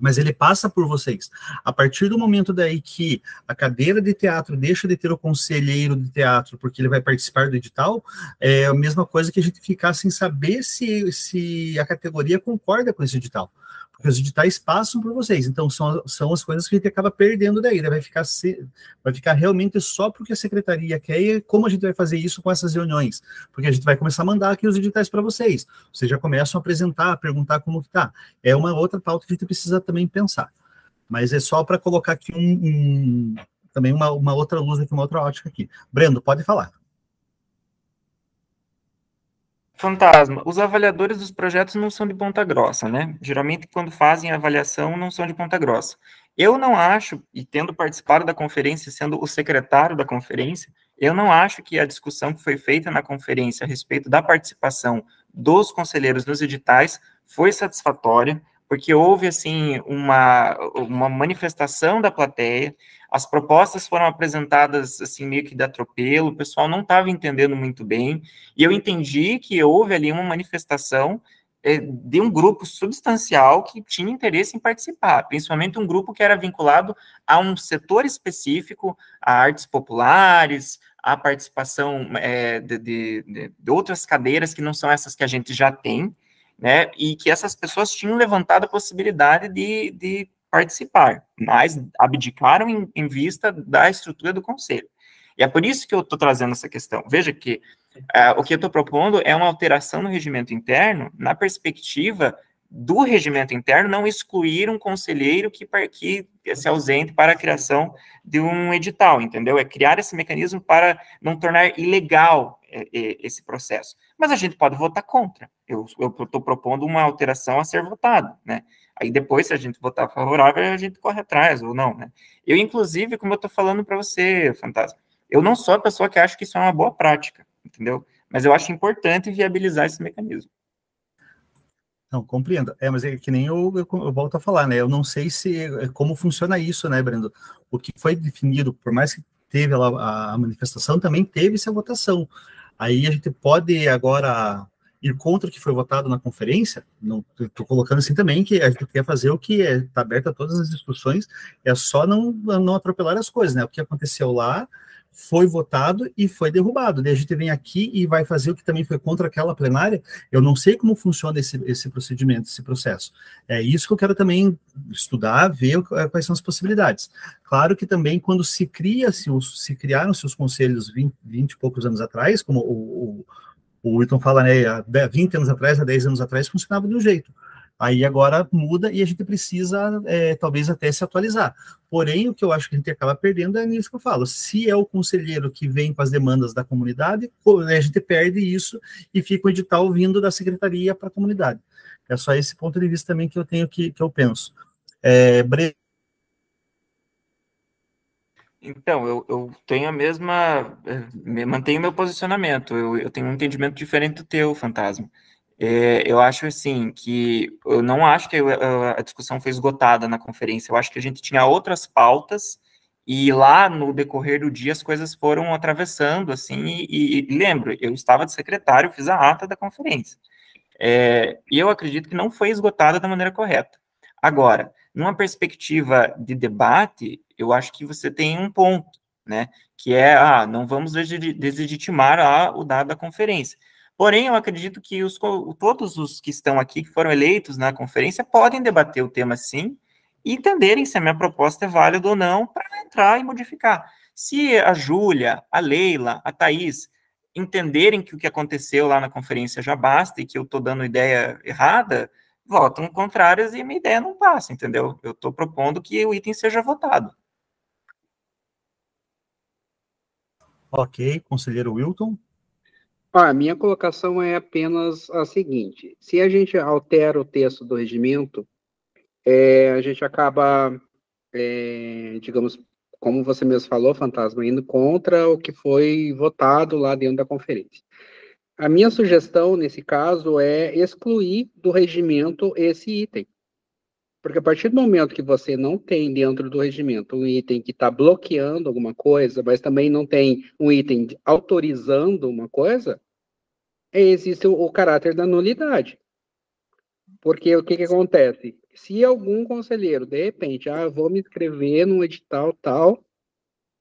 mas ele passa por vocês. A partir do momento daí que a cadeira de teatro deixa de ter o conselheiro de teatro, porque ele vai participar do edital, é a mesma coisa que a gente ficar sem saber se a categoria concorda com esse edital. Porque os editais passam por vocês, então são as coisas que a gente acaba perdendo daí, vai ficar realmente só porque a secretaria quer, e como a gente vai fazer isso com essas reuniões? Porque a gente vai começar a mandar aqui os editais para vocês, vocês já começam a apresentar, a perguntar como que tá, é uma outra pauta que a gente precisa também pensar, mas é só para colocar aqui também uma outra luz aqui, uma outra ótica aqui. Brendo, pode falar. Fantasma, os avaliadores dos projetos não são de Ponta Grossa, né? Geralmente, quando fazem a avaliação, não são de Ponta Grossa. Eu não acho, e tendo participado da conferência, sendo o secretário da conferência, eu não acho que a discussão que foi feita na conferência a respeito da participação dos conselheiros nos editais foi satisfatória, porque houve, assim, uma manifestação da plateia, as propostas foram apresentadas, assim, meio que de atropelo, o pessoal não estava entendendo muito bem, e eu entendi que houve ali uma manifestação de um grupo substancial que tinha interesse em participar, principalmente um grupo que era vinculado a um setor específico, a artes populares, a participação de outras cadeiras que não são essas que a gente já tem, né, e que essas pessoas tinham levantado a possibilidade de participar, mas abdicaram em vista da estrutura do conselho. E é por isso que eu estou trazendo essa questão. Veja que o que eu estou propondo é uma alteração no regimento interno na perspectiva do regimento interno não excluir um conselheiro que se ausente para a criação de um edital, entendeu? É criar esse mecanismo para não tornar ilegal esse processo. Mas a gente pode votar contra. Eu estou propondo uma alteração a ser votada, né? Aí depois, se a gente votar favorável, a gente corre atrás ou não, né? Eu, inclusive, como eu estou falando para você, Fantasma, eu não sou a pessoa que acha que isso é uma boa prática, entendeu? Mas eu acho importante viabilizar esse mecanismo. Não, compreendo. Mas é que nem eu volto a falar, né? Eu não sei como funciona isso, né, Brendo? O que foi definido, por mais que teve a manifestação, também teve essa votação. Aí a gente pode agora ir contra o que foi votado na conferência. Não, estou colocando assim também que a gente quer fazer o que está aberto a todas as discussões, é só não atropelar as coisas, né? O que aconteceu lá foi votado e foi derrubado. Daí a gente vem aqui e vai fazer o que também foi contra aquela plenária. Eu não sei como funciona esse procedimento, esse processo. É isso que eu quero também estudar, ver quais são as possibilidades. Claro que também quando se criaram-se os conselhos 20 e poucos anos atrás, como o Wilton fala, né, há 20 anos atrás, há 10 anos atrás, funcionava de um jeito. Aí agora muda e a gente precisa, talvez, até se atualizar. Porém, o que eu acho que a gente acaba perdendo é nisso que eu falo. Se é o conselheiro que vem com as demandas da comunidade, a gente perde isso e fica o edital vindo da secretaria para a comunidade. É só esse ponto de vista também que eu tenho que eu penso. Então, eu tenho a mesma... mantenho meu posicionamento. Eu tenho um entendimento diferente do teu, Fantasma. Eu acho, assim, que... Eu não acho que a discussão foi esgotada na conferência. Eu acho que a gente tinha outras pautas e lá, no decorrer do dia, as coisas foram atravessando, assim, e lembro, eu estava de secretário, fiz a ata da conferência. E eu acredito que não foi esgotada da maneira correta. Agora, numa perspectiva de debate, eu acho que você tem um ponto, né, que não vamos deslegitimar o dado da conferência. Porém, eu acredito que todos os que estão aqui, que foram eleitos na conferência, podem debater o tema sim, e entenderem se a minha proposta é válida ou não, para entrar e modificar. Se a Júlia, a Leila, a Thaís entenderem que o que aconteceu lá na conferência já basta e que eu estou dando ideia errada, votam contrárias e minha ideia não passa, entendeu? Eu estou propondo que o item seja votado. Ok, conselheiro Wilton. A minha colocação é apenas a seguinte: se a gente altera o texto do regimento, a gente acaba, digamos, como você mesmo falou, Fantasma, indo contra o que foi votado lá dentro da conferência. A minha sugestão, nesse caso, é excluir do regimento esse item. Porque a partir do momento que você não tem dentro do regimento um item que está bloqueando alguma coisa, mas também não tem um item autorizando uma coisa, existe o caráter da nulidade. Porque o que acontece? Se algum conselheiro, de repente, vou me inscrever num edital tal,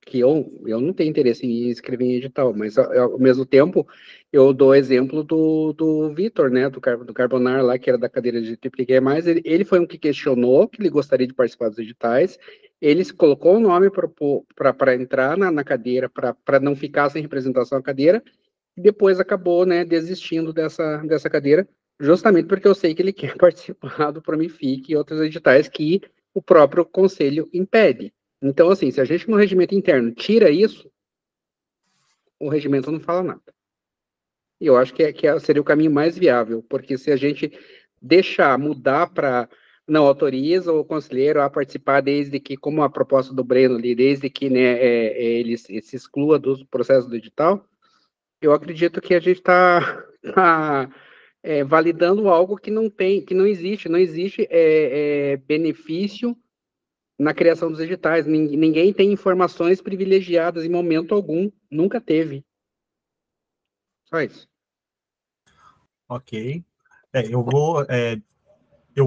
que eu não tenho interesse em escrever em edital, mas ao mesmo tempo eu dou exemplo do Vitor, né, do Carbonar lá, que era da cadeira de Tripliqué Mais, ele foi um que questionou que ele gostaria de participar dos editais, ele colocou o nome para entrar na cadeira, para não ficar sem representação na cadeira, e depois acabou, né, desistindo dessa cadeira, justamente porque eu sei que ele quer participar do Promific e outros editais que o próprio conselho impede. Então, assim, se a gente no regimento interno tira isso, o regimento não fala nada. E eu acho que seria o caminho mais viável, porque se a gente mudar para não autoriza o conselheiro a participar desde que, como a proposta do Breno ali, desde que, né, ele se exclua do processo do edital, eu acredito que a gente está validando algo que não existe benefício na criação dos editais. Ninguém tem informações privilegiadas em momento algum, nunca teve. Só isso. Ok. Eu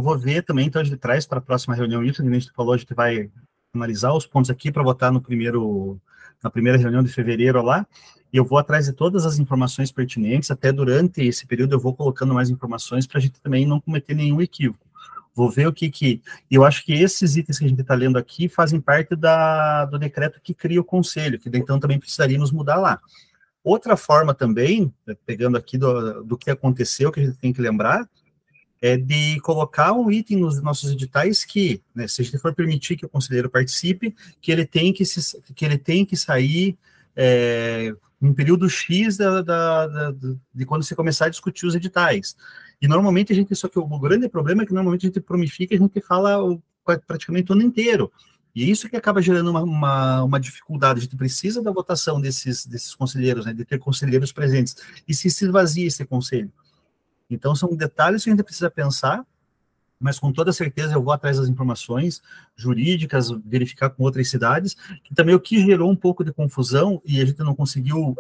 vou ver também, então a gente traz para a próxima reunião isso, que a gente falou, a gente vai analisar os pontos aqui para votar na primeira reunião de fevereiro lá, e eu vou atrás de todas as informações pertinentes, até durante esse período eu vou colocando mais informações para a gente também não cometer nenhum equívoco. Vou ver o que eu acho que esses itens que a gente está lendo aqui fazem parte do decreto que cria o conselho, que então também precisaríamos mudar lá. Outra forma também, pegando aqui do que aconteceu, que a gente tem que lembrar, é de colocar um item nos nossos editais que, né, se a gente for permitir que o conselheiro participe, que ele tem que sair em período X de quando você começar a discutir os editais. E normalmente só que o grande problema é que normalmente a gente promifica, a gente fala praticamente o ano inteiro. E é isso que acaba gerando uma dificuldade. A gente precisa da votação desses conselheiros, né, de ter conselheiros presentes. E se esvazia esse conselho? Então, são detalhes que a gente precisa pensar, mas com toda certeza eu vou atrás das informações jurídicas, verificar com outras cidades, que também o que gerou um pouco de confusão, e a gente não conseguiu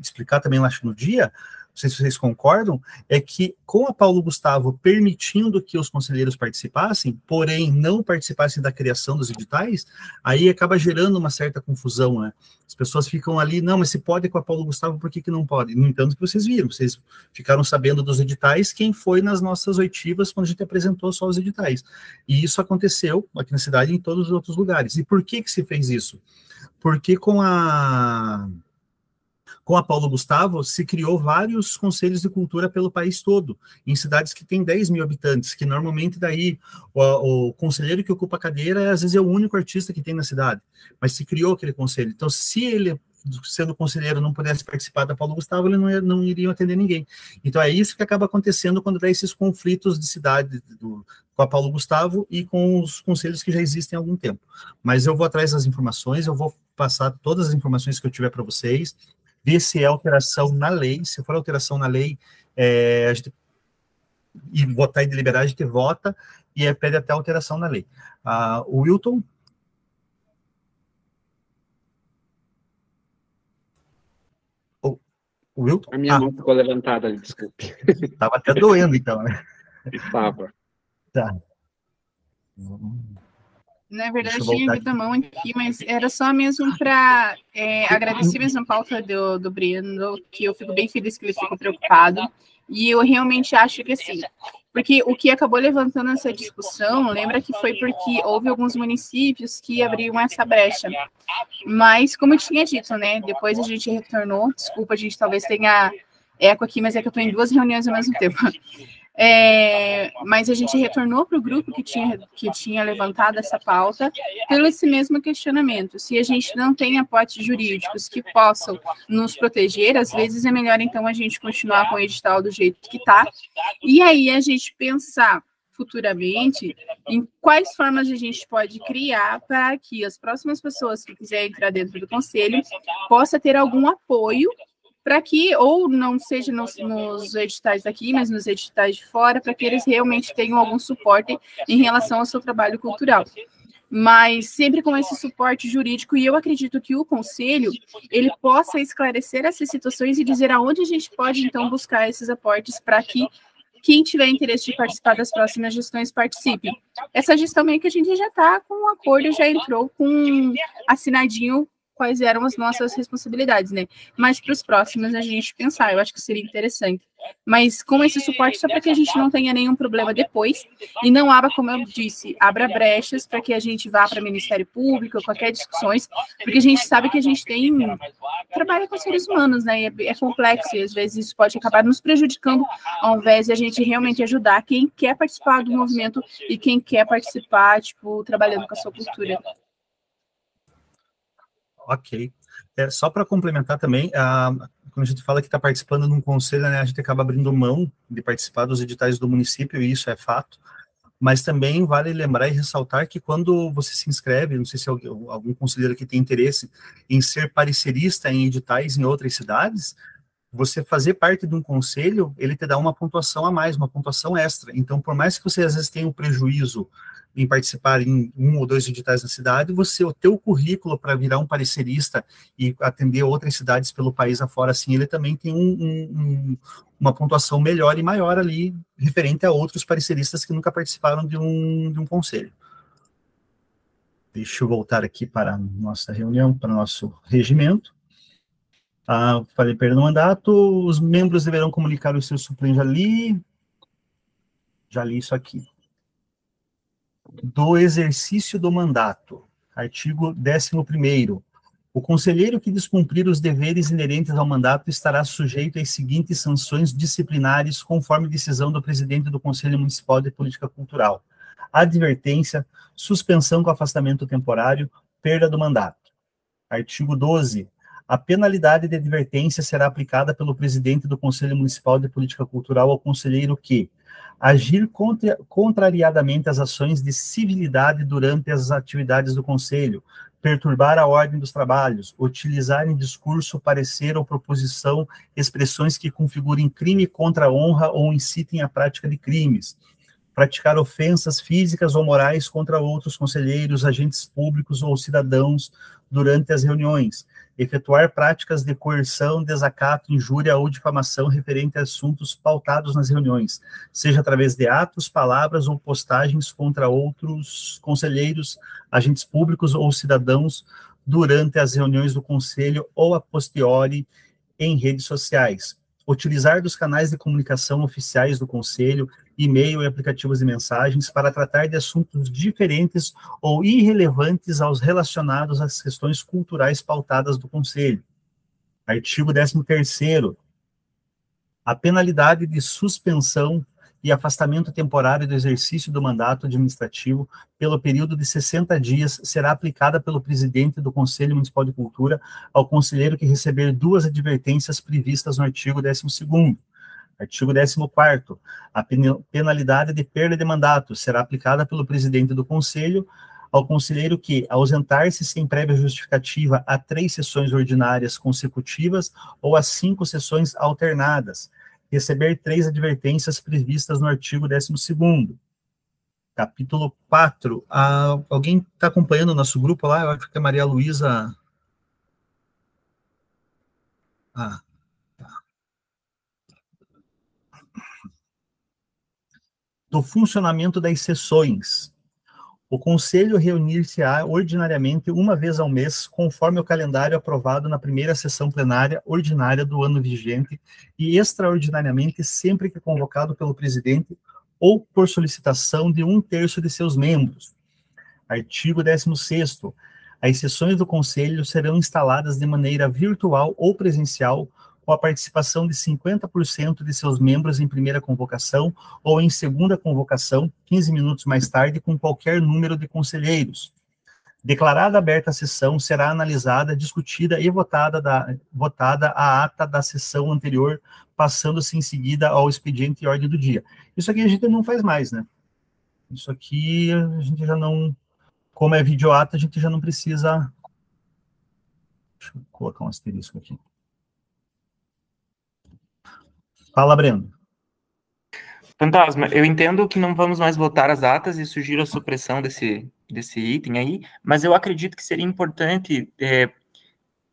explicar também lá no dia, não sei se vocês concordam, é que com a Paulo Gustavo permitindo que os conselheiros participassem, porém não participassem da criação dos editais, aí acaba gerando uma certa confusão, né? As pessoas ficam ali, não, mas se pode com a Paulo Gustavo, por que não pode? No entanto, que vocês viram, vocês ficaram sabendo dos editais, quem foi nas nossas oitivas quando a gente apresentou só os editais. E isso aconteceu aqui na cidade e em todos os outros lugares. E por que se fez isso? Porque com a Paulo Gustavo, se criou vários conselhos de cultura pelo país todo, em cidades que têm 10 mil habitantes, que normalmente daí o conselheiro que ocupa a cadeira, às vezes é o único artista que tem na cidade, mas se criou aquele conselho. Então, se ele, sendo conselheiro, não pudesse participar da Paulo Gustavo, ele não iria atender ninguém. Então, é isso que acaba acontecendo quando dá esses conflitos de cidade com a Paulo Gustavo e com os conselhos que já existem há algum tempo. Mas eu vou atrás das informações, eu vou passar todas as informações que eu tiver para vocês, ver se é alteração na lei. Se for alteração na lei, a gente, e votar e deliberar, a gente vota e pede até alteração na lei. O Wilton? O Wilton? A minha mão ficou levantada ali, desculpe. Estava até doendo, então, né? Estava. Tá. Na verdade, tinha aqui a mão aqui, mas era só mesmo para agradecer mesmo a pauta do Breno, que eu fico bem feliz que ele ficou preocupado. E eu realmente acho que assim, porque o que acabou levantando essa discussão, lembra que foi porque houve alguns municípios que abriram essa brecha. Mas, como eu tinha dito, né, depois a gente retornou, desculpa, a gente talvez tenha eco aqui, mas é que eu estou em 2 reuniões ao mesmo tempo. Mas a gente retornou para o grupo que tinha levantado essa pauta pelo esse mesmo questionamento. Se a gente não tem aportes jurídicos que possam nos proteger, às vezes é melhor então a gente continuar com o edital do jeito que está, e aí a gente pensar futuramente em quais formas a gente pode criar para que as próximas pessoas que quiserem entrar dentro do conselho possa ter algum apoio para que, ou não seja nos editais daqui, mas nos editais de fora, para que eles realmente tenham algum suporte em relação ao seu trabalho cultural. Mas sempre com esse suporte jurídico, e eu acredito que o conselho, ele possa esclarecer essas situações e dizer aonde a gente pode, então, buscar esses aportes para que quem tiver interesse de participar das próximas gestões participe. Essa gestão meio que a gente já está com um acordo, já entrou com assinadinho quais eram as nossas responsabilidades, né? Mas para os próximos a gente pensar, eu acho que seria interessante. Mas com esse suporte, só para que a gente não tenha nenhum problema depois, e não abra, como eu disse, abra brechas para que a gente vá para o Ministério Público, qualquer discussões, porque a gente sabe que a gente trabalha com seres humanos, né? E é complexo, e às vezes isso pode acabar nos prejudicando, ao invés de a gente realmente ajudar quem quer participar do movimento e quem quer participar, tipo, trabalhando com a sua cultura. Ok. Só para complementar também, quando a gente fala que está participando de um conselho, né, a gente acaba abrindo mão de participar dos editais do município, e isso é fato, mas também vale lembrar e ressaltar que quando você se inscreve, não sei se algum conselheiro aqui tem interesse em ser parecerista em editais em outras cidades, você fazer parte de um conselho, ele te dá uma pontuação a mais, uma pontuação extra. Então, por mais que você às vezes tenha um prejuízo em participar em 1 ou 2 editais na cidade, o teu currículo para virar um parecerista e atender outras cidades pelo país afora, assim, ele também tem uma pontuação melhor e maior ali, referente a outros pareceristas que nunca participaram de um conselho. Deixa eu voltar aqui para a nossa reunião, para o nosso regimento. Falei, perdão, mandato, os membros deverão comunicar os seus suplentes, já li isso aqui. Do exercício do mandato, artigo 11º, O conselheiro que descumprir os deveres inerentes ao mandato estará sujeito às seguintes sanções disciplinares, conforme decisão do presidente do Conselho Municipal de Política Cultural: advertência, suspensão com afastamento temporário, perda do mandato. Artigo 12. A penalidade de advertência será aplicada pelo presidente do Conselho Municipal de Política Cultural ao conselheiro que agir contrariadamente às ações de civilidade durante as atividades do Conselho, perturbar a ordem dos trabalhos, utilizar em discurso, parecer ou proposição expressões que configurem crime contra a honra ou incitem a prática de crimes, praticar ofensas físicas ou morais contra outros conselheiros, agentes públicos ou cidadãos durante as reuniões, efetuar práticas de coerção, desacato, injúria ou difamação referente a assuntos pautados nas reuniões, seja através de atos, palavras ou postagens contra outros conselheiros, agentes públicos ou cidadãos durante as reuniões do conselho ou a posteriori em redes sociais, utilizar dos canais de comunicação oficiais do conselho, e-mail e aplicativos de mensagens para tratar de assuntos diferentes ou irrelevantes aos relacionados às questões culturais pautadas do Conselho. Artigo 13º. A penalidade de suspensão e afastamento temporário do exercício do mandato administrativo pelo período de 60 dias será aplicada pelo presidente do Conselho Municipal de Cultura ao conselheiro que receber 2 advertências previstas no artigo 12º. Artigo 14º. A penalidade de perda de mandato será aplicada pelo presidente do Conselho ao conselheiro que ausentar-se sem prévia justificativa a 3 sessões ordinárias consecutivas ou a 5 sessões alternadas, receber 3 advertências previstas no artigo 12º. Capítulo 4. Alguém está acompanhando o nosso grupo lá? Eu acho que a Maria Luísa... Do funcionamento das sessões. O Conselho reunir-se-á ordinariamente uma vez ao mês, conforme o calendário aprovado na primeira sessão plenária ordinária do ano vigente e extraordinariamente sempre que convocado pelo presidente ou por solicitação de 1/3 de seus membros. Artigo 16º. As sessões do Conselho serão instaladas de maneira virtual ou presencial, com a participação de 50% de seus membros em primeira convocação ou em segunda convocação, 15 minutos mais tarde, com qualquer número de conselheiros. Declarada aberta a sessão, será analisada, discutida e votada a ata da sessão anterior, passando-se em seguida ao expediente e ordem do dia. Isso aqui a gente não faz mais, né? Isso aqui a gente já não... Como é videoata, a gente já não precisa... Deixa eu colocar um asterisco aqui. Fala, Breno. Fantasma, eu entendo que não vamos mais votar as atas e sugiro a supressão desse item aí, mas eu acredito que seria importante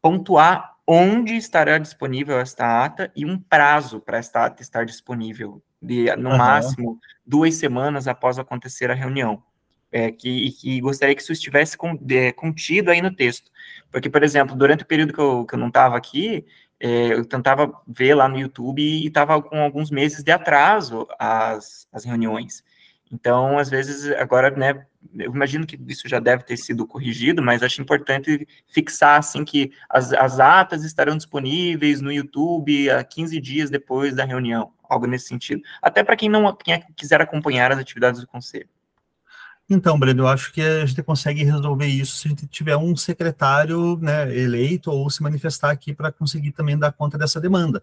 pontuar onde estará disponível esta ata e um prazo para esta ata estar disponível, no máximo 2 semanas após acontecer a reunião. Que gostaria que isso estivesse contido aí no texto. Porque, por exemplo, durante o período que eu não estava aqui, eu tentava ver lá no YouTube e estava com alguns meses de atraso as reuniões. Então, às vezes, agora, né, eu imagino que isso já deve ter sido corrigido, mas acho importante fixar, assim, que as atas estarão disponíveis no YouTube a 15 dias depois da reunião, algo nesse sentido. Até para quem quiser acompanhar as atividades do Conselho. Então, Breno, eu acho que a gente consegue resolver isso se a gente tiver um secretário, né, eleito ou se manifestar aqui para conseguir também dar conta dessa demanda.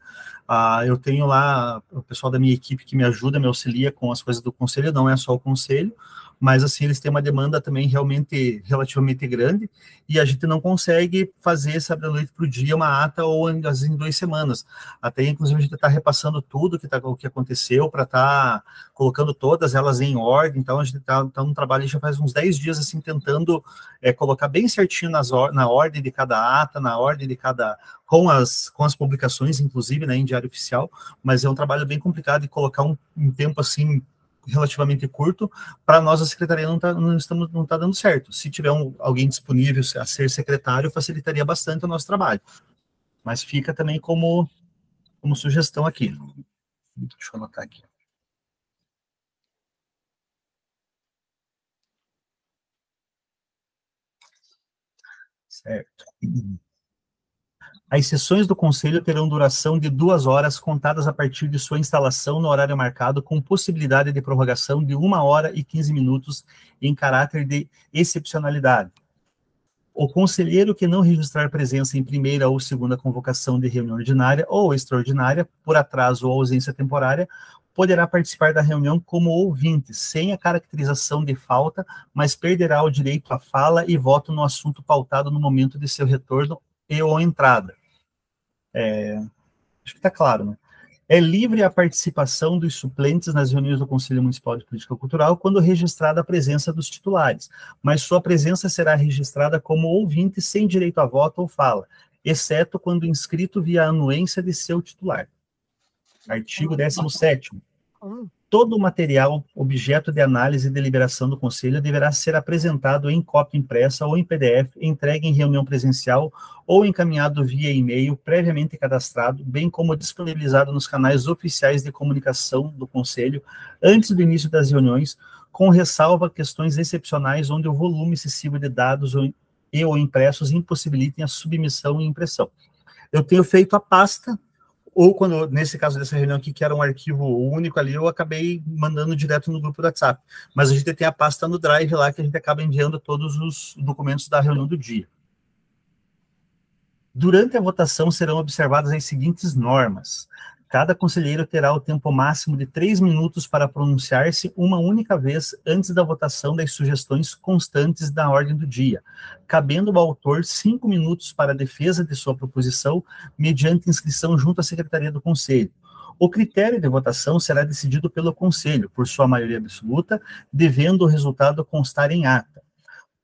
Eu tenho lá o pessoal da minha equipe que me ajuda, me auxilia com as coisas do conselho, não é só o conselho, mas assim, eles têm uma demanda também realmente relativamente grande e a gente não consegue fazer, sabe, da noite para o dia uma ata ou em 2 semanas. Até, inclusive, a gente está repassando tudo o que aconteceu para estar colocando todas elas em ordem. Então, a gente está num trabalho já faz uns 10 dias, assim, tentando colocar bem certinho na ordem de cada ata, na ordem de cada... com as publicações, inclusive, né, em diário oficial, mas é um trabalho bem complicado de colocar um tempo, assim, relativamente curto, para nós a secretaria não está dando certo. Se tiver alguém disponível a ser secretário, facilitaria bastante o nosso trabalho. Mas fica também como sugestão aqui. Deixa eu anotar aqui. Certo. As sessões do Conselho terão duração de 2 horas, contadas a partir de sua instalação no horário marcado, com possibilidade de prorrogação de 1 hora e 15 minutos em caráter de excepcionalidade. O conselheiro que não registrar presença em primeira ou segunda convocação de reunião ordinária ou extraordinária, por atraso ou ausência temporária, poderá participar da reunião como ouvinte, sem a caracterização de falta, mas perderá o direito à fala e voto no assunto pautado no momento de seu retorno e ou entrada. Acho que está claro, né? É livre a participação dos suplentes nas reuniões do Conselho Municipal de Política Cultural quando registrada a presença dos titulares, mas sua presença será registrada como ouvinte sem direito a voto ou fala, exceto quando inscrito via anuência de seu titular. Artigo 17º. Todo o material objeto de análise e deliberação do Conselho deverá ser apresentado em cópia impressa ou em PDF, entregue em reunião presencial ou encaminhado via e-mail previamente cadastrado, bem como disponibilizado nos canais oficiais de comunicação do Conselho antes do início das reuniões, com ressalva a questões excepcionais onde o volume excessivo de dados ou impressos impossibilitem a submissão e impressão. Eu tenho feito a pasta, ou quando, nesse caso dessa reunião aqui, que era um arquivo único ali, eu acabei mandando direto no grupo do WhatsApp. Mas a gente tem a pasta no Drive lá, que a gente acaba enviando todos os documentos da reunião do dia. Durante a votação serão observadas as seguintes normas. Cada conselheiro terá o tempo máximo de 3 minutos para pronunciar-se uma única vez antes da votação das sugestões constantes da ordem do dia, cabendo ao autor 5 minutos para a defesa de sua proposição, mediante inscrição junto à Secretaria do Conselho. O critério de votação será decidido pelo Conselho, por sua maioria absoluta, devendo o resultado constar em ata.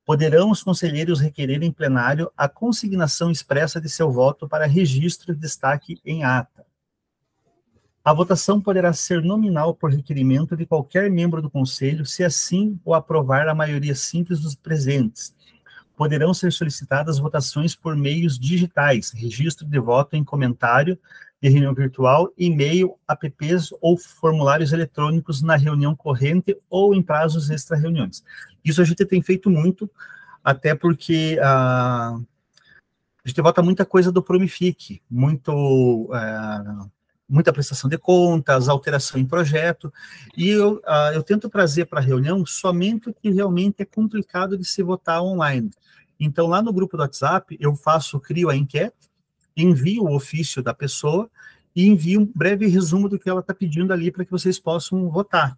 Poderão os conselheiros requerer em plenário a consignação expressa de seu voto para registro e destaque em ata. A votação poderá ser nominal por requerimento de qualquer membro do Conselho, se assim o aprovar a maioria simples dos presentes. Poderão ser solicitadas votações por meios digitais, registro de voto em comentário de reunião virtual, e-mail, apps ou formulários eletrônicos na reunião corrente ou em prazos extra-reuniões. Isso a gente tem feito muito, até porque a gente vota muita coisa do Promific, muita prestação de contas, alteração em projeto, e eu tento trazer para a reunião somente o que realmente é complicado de se votar online. Então, lá no grupo do WhatsApp, crio a enquete, envio o ofício da pessoa e envio um breve resumo do que ela está pedindo ali para que vocês possam votar.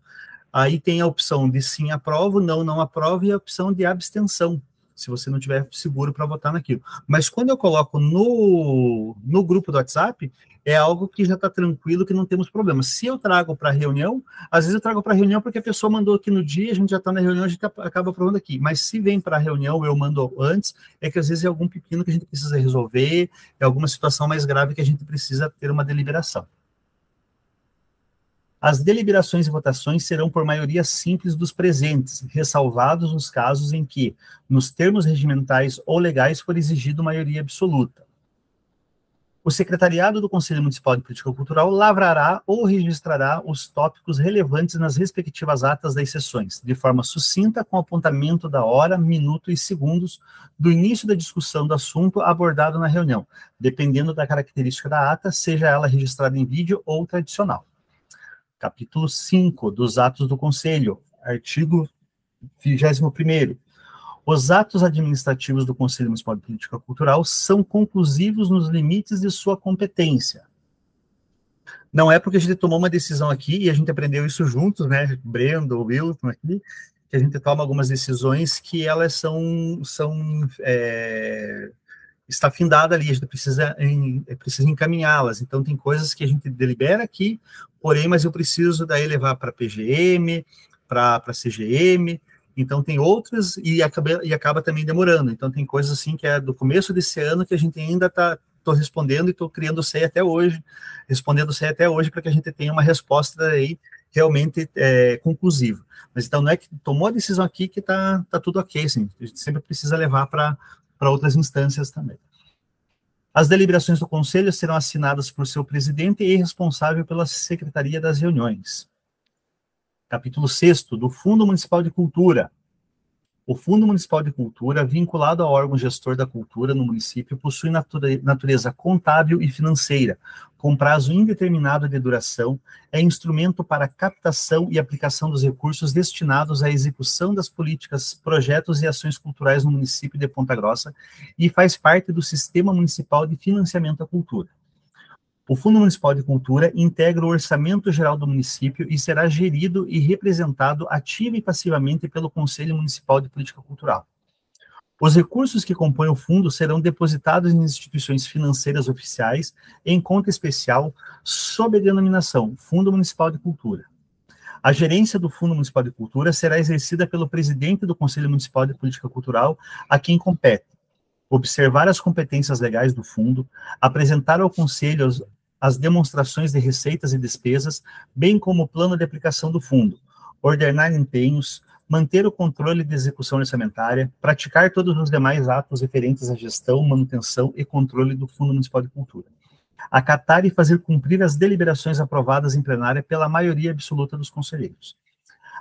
Aí tem a opção de sim, aprovo, não aprovo, e a opção de abstenção, se você não tiver seguro para votar naquilo. Mas quando eu coloco no grupo do WhatsApp, é algo que já está tranquilo, que não temos problema. Se eu trago para a reunião, às vezes eu trago para a reunião porque a pessoa mandou aqui no dia, a gente já está na reunião, a gente acaba aprovando aqui. Mas se vem para a reunião, eu mando antes, é que às vezes é algum pepino que a gente precisa resolver, é alguma situação mais grave que a gente precisa ter uma deliberação. As deliberações e votações serão por maioria simples dos presentes, ressalvados os casos em que, nos termos regimentais ou legais, for exigido maioria absoluta. O secretariado do Conselho Municipal de Política Cultural lavrará ou registrará os tópicos relevantes nas respectivas atas das sessões, de forma sucinta, com apontamento da hora, minuto e segundos do início da discussão do assunto abordado na reunião, dependendo da característica da ata, seja ela registrada em vídeo ou tradicional. Capítulo 5 dos atos do Conselho, artigo 21º. Os atos administrativos do Conselho Municipal de Política Cultural são conclusivos nos limites de sua competência. Não é porque a gente tomou uma decisão aqui, e a gente aprendeu isso juntos, né, Brendo, o Wilton aqui, que a gente toma algumas decisões que elas está findada ali, a gente precisa encaminhá-las. Então, tem coisas que a gente delibera aqui, porém, mas eu preciso daí levar para PGM, para CGM, então tem outras, e acaba também demorando. Então, tem coisas assim que é do começo desse ano que a gente ainda estou respondendo e estou criando o CEI até hoje, respondendo o CEI até hoje, para que a gente tenha uma resposta aí realmente conclusiva. Mas então, não é que tomou a decisão aqui que está tudo ok, assim, a gente sempre precisa levar para outras instâncias também. As deliberações do Conselho serão assinadas por seu presidente e responsável pela Secretaria das Reuniões. Capítulo 6º, do Fundo Municipal de Cultura. O Fundo Municipal de Cultura, vinculado ao órgão gestor da cultura no município, possui natureza contábil e financeira, com prazo indeterminado de duração, é instrumento para captação e aplicação dos recursos destinados à execução das políticas, projetos e ações culturais no município de Ponta Grossa e faz parte do Sistema Municipal de Financiamento à Cultura. O Fundo Municipal de Cultura integra o orçamento geral do município e será gerido e representado ativa e passivamente pelo Conselho Municipal de Política Cultural. Os recursos que compõem o fundo serão depositados em instituições financeiras oficiais em conta especial sob a denominação Fundo Municipal de Cultura. A gerência do Fundo Municipal de Cultura será exercida pelo presidente do Conselho Municipal de Política Cultural, a quem compete observar as competências legais do fundo, apresentar ao Conselho as demonstrações de receitas e despesas, bem como o plano de aplicação do fundo, ordenar empenhos, manter o controle de execução orçamentária, praticar todos os demais atos referentes à gestão, manutenção e controle do Fundo Municipal de Cultura, acatar e fazer cumprir as deliberações aprovadas em plenária pela maioria absoluta dos conselheiros.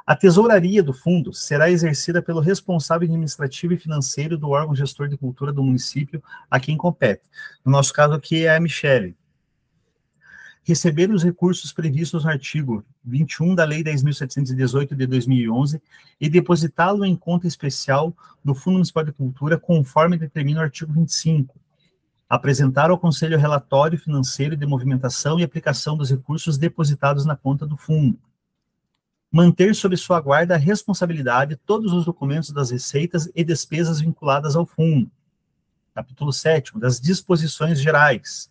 A tesouraria do fundo será exercida pelo responsável administrativo e financeiro do órgão gestor de cultura do município a quem compete. No nosso caso aqui é a Michele. Receber os recursos previstos no artigo 21 da Lei 10.718 de 2011 e depositá-lo em conta especial do Fundo Municipal de Cultura, conforme determina o artigo 25. Apresentar ao Conselho relatório financeiro de movimentação e aplicação dos recursos depositados na conta do fundo. Manter sob sua guarda a responsabilidade todos os documentos das receitas e despesas vinculadas ao fundo. Capítulo 7º, das disposições gerais.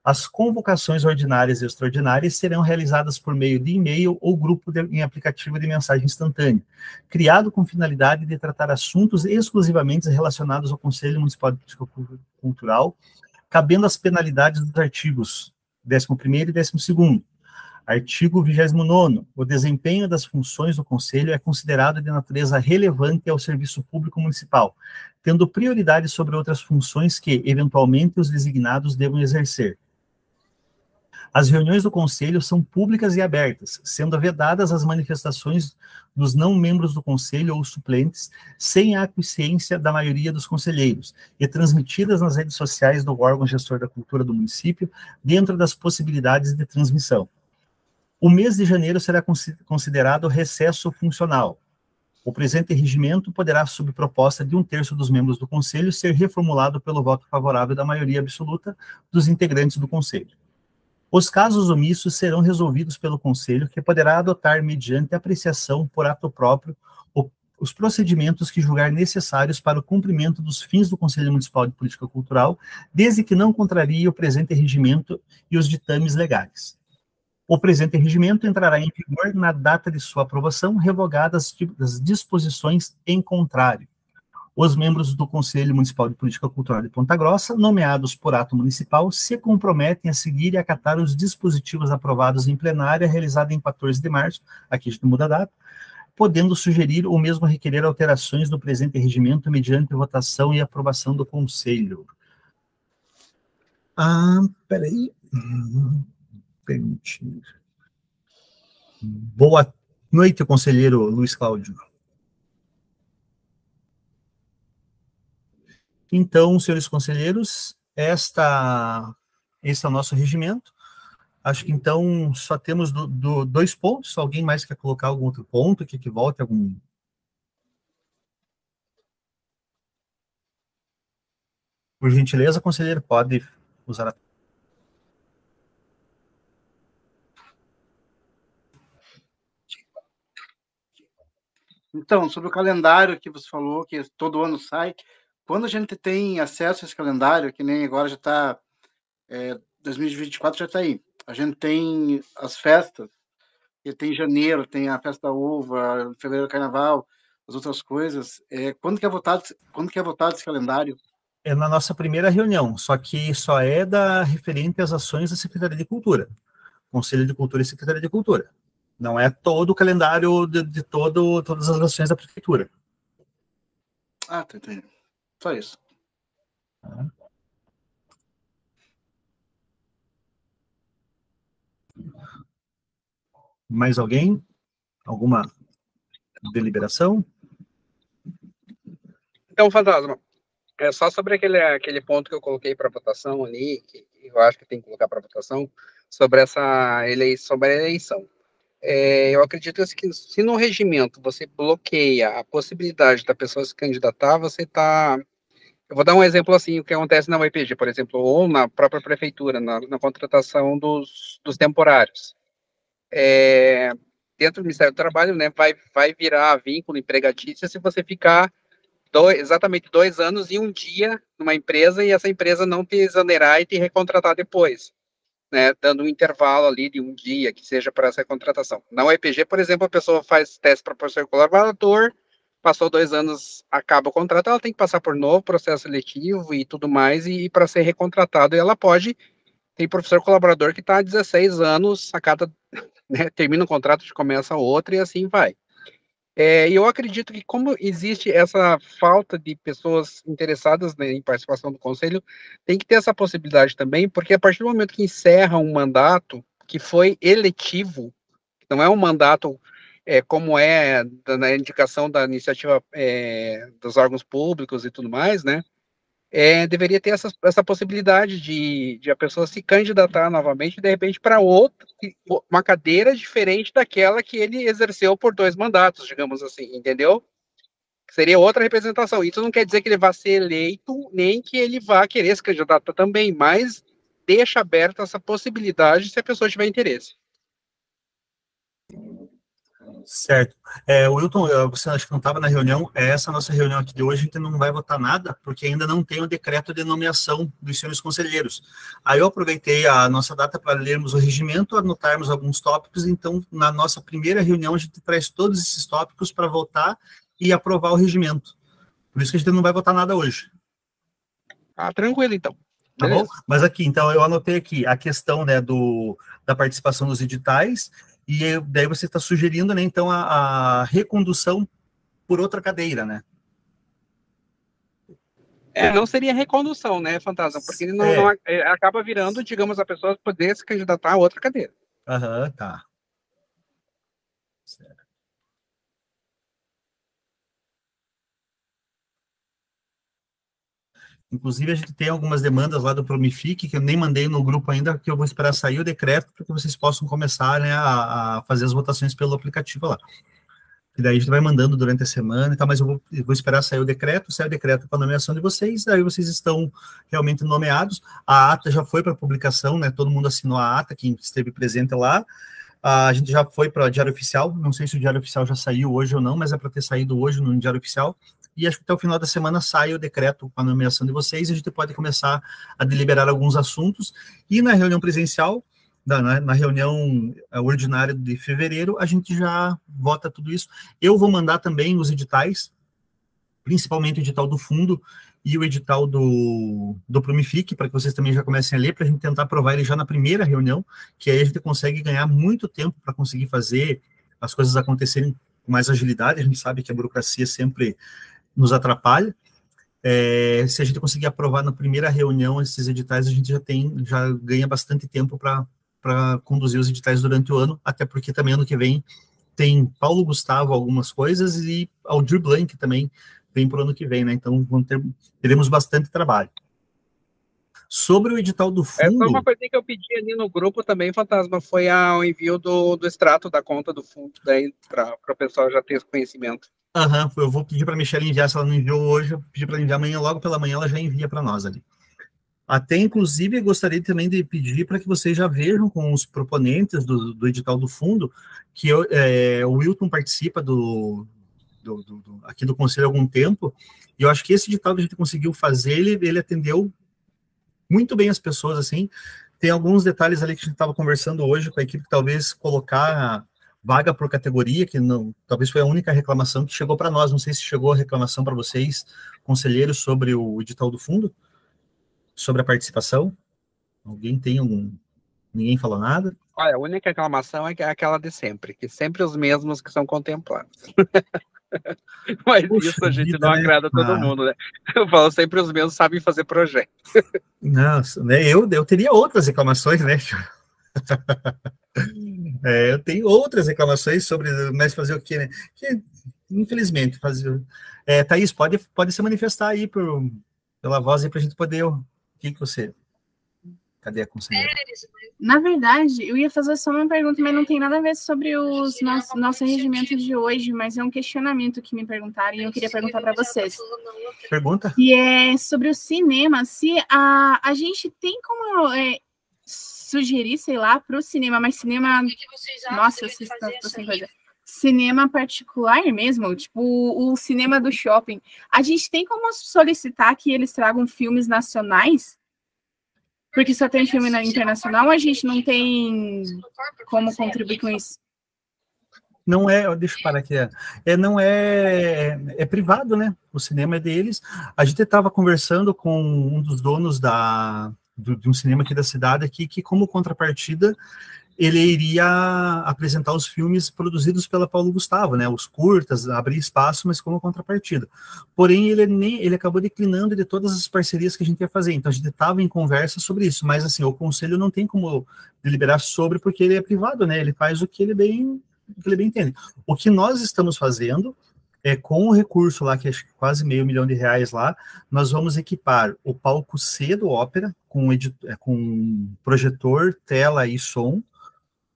As convocações ordinárias e extraordinárias serão realizadas por meio de e-mail ou grupo em aplicativo de mensagem instantânea, criado com finalidade de tratar assuntos exclusivamente relacionados ao Conselho Municipal de Política Cultural, cabendo as penalidades dos artigos 11º e 12º. Artigo 29º. O desempenho das funções do Conselho é considerado de natureza relevante ao serviço público municipal, tendo prioridade sobre outras funções que, eventualmente, os designados devam exercer. As reuniões do Conselho são públicas e abertas, sendo vedadas as manifestações dos não-membros do Conselho ou suplentes, sem a aquiescência da maioria dos conselheiros, e transmitidas nas redes sociais do órgão gestor da cultura do município, dentro das possibilidades de transmissão. O mês de janeiro será considerado recesso funcional. O presente regimento poderá, sob proposta de 1/3 dos membros do Conselho, ser reformulado pelo voto favorável da maioria absoluta dos integrantes do Conselho. Os casos omissos serão resolvidos pelo Conselho, que poderá adotar, mediante apreciação por ato próprio, os procedimentos que julgar necessários para o cumprimento dos fins do Conselho Municipal de Política Cultural, desde que não contrarie o presente regimento e os ditames legais. O presente regimento entrará em vigor na data de sua aprovação, revogadas as disposições em contrário. Os membros do Conselho Municipal de Política Cultural de Ponta Grossa, nomeados por ato municipal, se comprometem a seguir e acatar os dispositivos aprovados em plenária, realizada em 14 de março, aqui a gente muda a data, podendo sugerir ou mesmo requerer alterações no presente regimento mediante votação e aprovação do Conselho. Peraí. Permitir. Boa noite, conselheiro Luiz Cláudio. Então, senhores conselheiros, esse é o nosso regimento. Acho que, então, só temos 2 pontos. Alguém mais quer colocar algum outro ponto? Quer que volte algum? Por gentileza, conselheiro, pode usar a... Então, sobre o calendário que você falou, que todo ano sai, quando a gente tem acesso a esse calendário, que nem agora já está, 2024 já está aí, a gente tem as festas, que tem janeiro, tem a festa da uva, fevereiro carnaval, as outras coisas, quando que é votado esse calendário? É na nossa primeira reunião, só que só é referente às ações da Secretaria de Cultura, Conselho de Cultura e Secretaria de Cultura. Não é todo o calendário de todas as ações da Prefeitura. Ah, tá entendendo. Só isso. Mais alguém? Alguma deliberação? Então, Fantasma, é só sobre aquele ponto que eu coloquei para votação ali, que eu acho que tem que colocar para votação, sobre sobre a eleição. Eu acredito que se no regimento você bloqueia a possibilidade da pessoa se candidatar, você está... Eu vou dar um exemplo assim, o que acontece na UEPG, por exemplo, ou na própria prefeitura, na contratação dos temporários. Dentro do Ministério do Trabalho, né, vai virar vínculo empregatício se você ficar exatamente 2 anos e 1 dia numa empresa e essa empresa não te exonerar e te recontratar depois, né, dando um intervalo ali de 1 dia, que seja para essa contratação. Na UEPG, por exemplo, a pessoa faz teste para professor colaborador, passou 2 anos, acaba o contrato, ela tem que passar por novo processo seletivo e tudo mais, e para ser recontratado, ela pode... Tem professor colaborador que está há 16 anos, a cada... Né, termina um contrato, começa outro, e assim vai. E eu acredito que, como existe essa falta de pessoas interessadas, né, em participação do conselho, tem que ter essa possibilidade também, porque a partir do momento que encerra um mandato que foi eletivo, não é um mandato como na indicação da iniciativa dos órgãos públicos e tudo mais, né? Deveria ter essa possibilidade de a pessoa se candidatar novamente, de repente, para uma cadeira diferente daquela que ele exerceu por 2 mandatos, digamos assim, entendeu? Seria outra representação. Isso não quer dizer que ele vá ser eleito, nem que ele vá querer se candidatar também, mas deixa aberta essa possibilidade se a pessoa tiver interesse. Certo. Wilton, você acha que não estava na reunião? Essa nossa reunião aqui de hoje, a gente não vai votar nada, porque ainda não tem o decreto de nomeação dos senhores conselheiros. Aí eu aproveitei a nossa data para lermos o regimento, anotarmos alguns tópicos, então, na nossa primeira reunião, a gente traz todos esses tópicos para votar e aprovar o regimento. Por isso que a gente não vai votar nada hoje. Tranquilo, então. Tá bom? Mas aqui, então, eu anotei aqui a questão, né, da participação dos editais. E daí você está sugerindo, né, então, a recondução por outra cadeira, né? Não seria recondução, né, Fantasma? Porque ele acaba virando, digamos, a pessoa poder se candidatar a outra cadeira. Tá. Certo. Inclusive, a gente tem algumas demandas lá do Promific, que eu nem mandei no grupo ainda, que eu vou esperar sair o decreto, para que vocês possam começar, né, a fazer as votações pelo aplicativo lá. E daí a gente vai mandando durante a semana e tal, mas eu vou esperar sair o decreto com a nomeação de vocês, daí vocês estão realmente nomeados. A ata já foi para publicação, né, todo mundo assinou a ata, quem esteve presente lá. A gente já foi para o Diário Oficial, não sei se o Diário Oficial já saiu hoje ou não, mas é para ter saído hoje no Diário Oficial. E acho que até o final da semana sai o decreto com a nomeação de vocês, e a gente pode começar a deliberar alguns assuntos. E na reunião presencial, na reunião ordinária de fevereiro, a gente já vota tudo isso. Eu vou mandar também os editais, principalmente o edital do fundo e o edital do Promific, para que vocês também já comecem a ler, para a gente tentar aprovar ele já na primeira reunião, que aí a gente consegue ganhar muito tempo para conseguir fazer as coisas acontecerem com mais agilidade. A gente sabe que a burocracia sempre nos atrapalha. Se a gente conseguir aprovar na primeira reunião esses editais, a gente já ganha bastante tempo para conduzir os editais durante o ano, até porque também ano que vem tem Paulo Gustavo algumas coisas e Aldir Blanc também vem para o ano que vem, né? Então teremos bastante trabalho. Sobre o edital do fundo... Só uma coisa que eu pedi ali no grupo também, Fantasma, foi o envio do extrato da conta do fundo, daí para o pessoal já ter esse conhecimento. Eu vou pedir para a Michelle enviar, se ela não enviou hoje, eu pedi para ela enviar amanhã, logo pela manhã ela já envia para nós ali. Até, inclusive, gostaria também de pedir para que vocês já vejam com os proponentes do edital do fundo, que o Wilton participa aqui do Conselho há algum tempo, e eu acho que esse edital que a gente conseguiu fazer, ele atendeu muito bem as pessoas, assim. Tem alguns detalhes ali que a gente estava conversando hoje com a equipe, talvez colocar vaga por categoria, que não, talvez foi a única reclamação que chegou para nós. Não sei se chegou a reclamação para vocês, conselheiros, sobre o edital do fundo, sobre a participação. Alguém tem algum... Ninguém falou nada? Olha, a única reclamação é aquela de sempre, que sempre os mesmos que são contemplados. Mas Puxa, isso a gente não agrada todo mundo, né? Eu falo, sempre os mesmos sabem fazer projeto. Nossa, né? Eu teria outras reclamações, né? Eu tenho outras reclamações sobre, mas fazer o quê, né? infelizmente. Thaís, pode se manifestar aí pela voz aí para a gente poder... O que você... Cadê a conselheira? Na verdade, eu ia fazer só uma pergunta, mas não tem nada a ver sobre os nosso regimento de hoje, mas é um questionamento que me perguntaram e eu queria perguntar para vocês. Pergunta? E é sobre o cinema, se a gente tem como sugerir, sei lá, para o cinema, mas cinema... Nossa, vocês estão sem coisa. Cinema particular mesmo, tipo o cinema do shopping. A gente tem como solicitar que eles tragam filmes nacionais? Porque só tem filme internacional, a gente não tem como contribuir com isso. Não deixa eu parar aqui. É privado, né? O cinema é deles. A gente estava conversando com um dos donos de um cinema aqui da cidade, aqui, que como contrapartida, ele iria apresentar os filmes produzidos pela Paulo Gustavo, né? Os curtas, abrir espaço, mas como contrapartida. Porém, ele acabou declinando de todas as parcerias que a gente ia fazer. Então, a gente estava em conversa sobre isso. Mas, assim, o conselho não tem como deliberar sobre, porque ele é privado, né? Ele faz o que ele bem entende. O que nós estamos fazendo é, com o recurso lá, que é quase R$500 mil lá, nós vamos equipar o palco C do Ópera, com projetor, tela e som,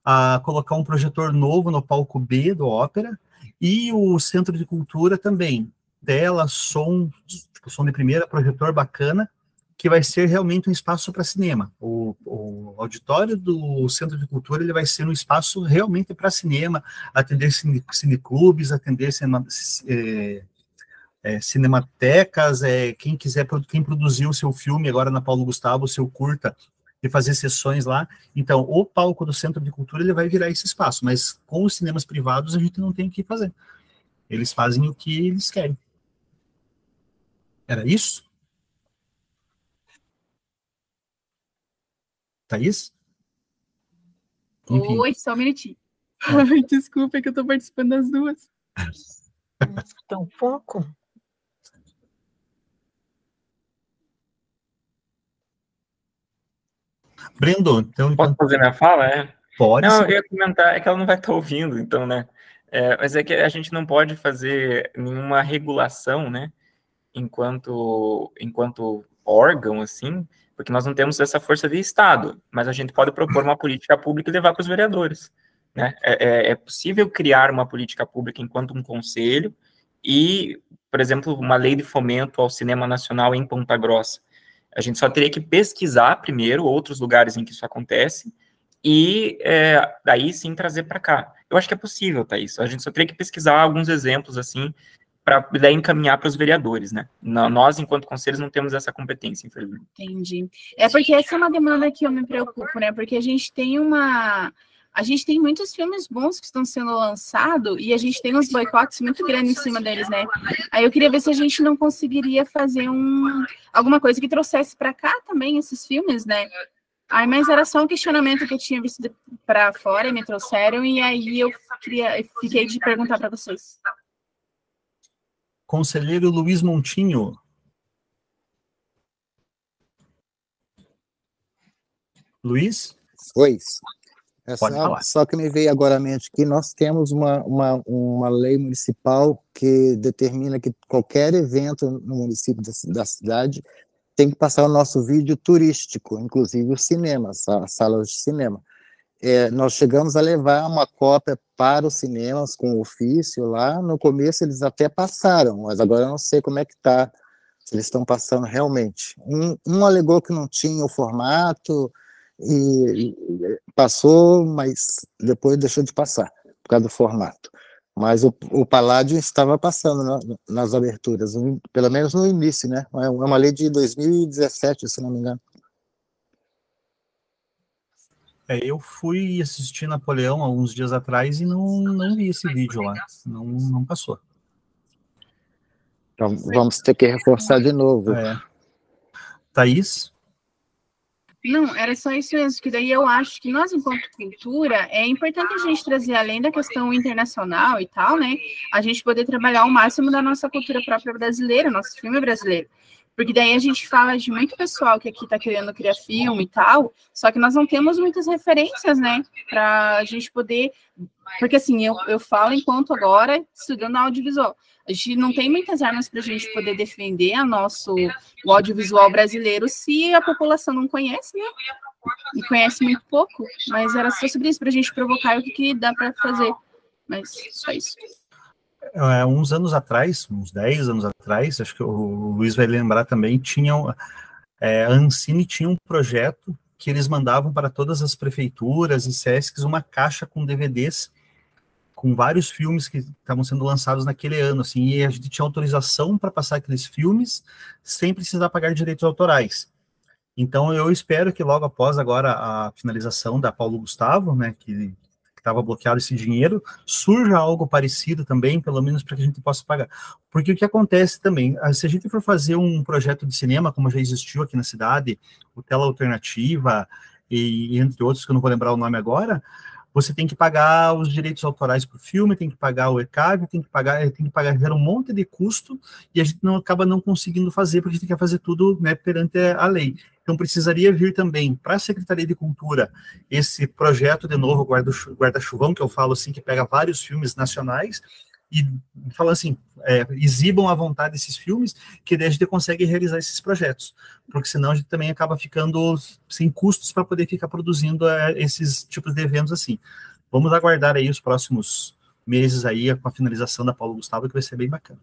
a colocar um projetor novo no palco B do Ópera, e o Centro de Cultura também, tela, som, tipo, som de primeira, projetor bacana, que vai ser realmente um espaço para cinema. O auditório do Centro de Cultura ele vai ser um espaço realmente para cinema, atender cineclubes, atender cinematecas, quem produziu o seu filme agora na Paulo Gustavo, o seu curta, de fazer sessões lá. Então, o palco do Centro de Cultura ele vai virar esse espaço, mas com os cinemas privados a gente não tem o que fazer. Eles fazem o que eles querem. Era isso? Thaís? Enfim. Oi, só um minutinho. Ai, desculpa, é que eu estou participando das duas. Então, foco. Brendo, então... Posso fazer minha fala? Pode. Não, eu ia comentar, é que ela não vai estar ouvindo, então, né? Mas é que a gente não pode fazer nenhuma regulação, né? Enquanto órgão, assim, porque nós não temos essa força de Estado, mas a gente pode propor uma política pública e levar para os vereadores, né? É possível criar uma política pública enquanto um conselho e, por exemplo, uma lei de fomento ao cinema nacional em Ponta Grossa. A gente só teria que pesquisar primeiro outros lugares em que isso acontece e daí sim trazer para cá. Eu acho que é possível, Thaís. A gente só teria que pesquisar alguns exemplos, assim, para daí encaminhar para os vereadores, né? Nós, enquanto conselhos, não temos essa competência, infelizmente. Entendi. É porque essa é uma demanda que eu me preocupo, né? Porque a gente tem muitos filmes bons que estão sendo lançados e a gente tem uns boicotes muito grandes em cima deles, né? Aí eu queria ver se a gente não conseguiria fazer alguma coisa que trouxesse para cá também esses filmes, né? Aí, mas era só um questionamento que eu tinha visto para fora e me trouxeram, e aí eu fiquei de perguntar para vocês. Conselheiro Luiz Montinho. Luiz? Oi. Pode falar. Só que me veio agora à mente que nós temos uma lei municipal que determina que qualquer evento no município da cidade tem que passar o nosso vídeo turístico, inclusive os cinemas, as salas de cinema. Nós chegamos a levar uma cópia para os cinemas com ofício lá. No começo eles até passaram, mas agora eu não sei como é que está, se eles estão passando realmente. Um alegou que não tinha o formato e passou, mas depois deixou de passar por causa do formato. Mas o Paládio estava passando nas aberturas, pelo menos no início, né? É uma lei de 2017, se não me engano. Eu fui assistir Napoleão há uns dias atrás e não vi esse vídeo lá. Não passou. Então, vamos ter que reforçar de novo. Thaís? Não, era só isso mesmo, que daí eu acho que nós, enquanto cultura, é importante a gente trazer, além da questão internacional e tal, né, a gente poder trabalhar o máximo da nossa cultura própria brasileira, nosso filme brasileiro. Porque daí a gente fala de muito pessoal que aqui está querendo criar filme e tal, só que nós não temos muitas referências, né, para a gente poder... Porque, assim, eu falo enquanto agora estudando audiovisual. A gente não tem muitas armas para a gente poder defender o audiovisual brasileiro se a população não conhece, né? E conhece muito pouco. Mas era só sobre isso, para a gente provocar o que dá para fazer. Mas só isso. Uns anos atrás, uns 10 anos atrás, acho que o Luiz vai lembrar também, a Ancine tinha um projeto que eles mandavam para todas as prefeituras e SESCs uma caixa com DVDs com vários filmes que estavam sendo lançados naquele ano, assim, e a gente tinha autorização para passar aqueles filmes sem precisar pagar direitos autorais. Então, eu espero que logo após agora a finalização da Paulo Gustavo, né, que estava bloqueado esse dinheiro, surja algo parecido também, pelo menos para que a gente possa pagar. Porque o que acontece também, se a gente for fazer um projeto de cinema, como já existiu aqui na cidade, o Tela Alternativa, e entre outros, que eu não vou lembrar o nome agora, você tem que pagar os direitos autorais para o filme, tem que pagar o ECAD, tem que pagar um monte de custo, e a gente acaba não conseguindo fazer, porque a gente quer fazer tudo, né, perante a lei. Então, precisaria vir também para a Secretaria de Cultura esse projeto, de novo, guarda-chuvão, que eu falo assim, que pega vários filmes nacionais e fala assim, exibam à vontade esses filmes, que daí a gente consegue realizar esses projetos, porque senão a gente também acaba ficando sem custos para poder ficar produzindo esses tipos de eventos assim. Vamos aguardar aí os próximos meses aí com a finalização da Paulo Gustavo, que vai ser bem bacana.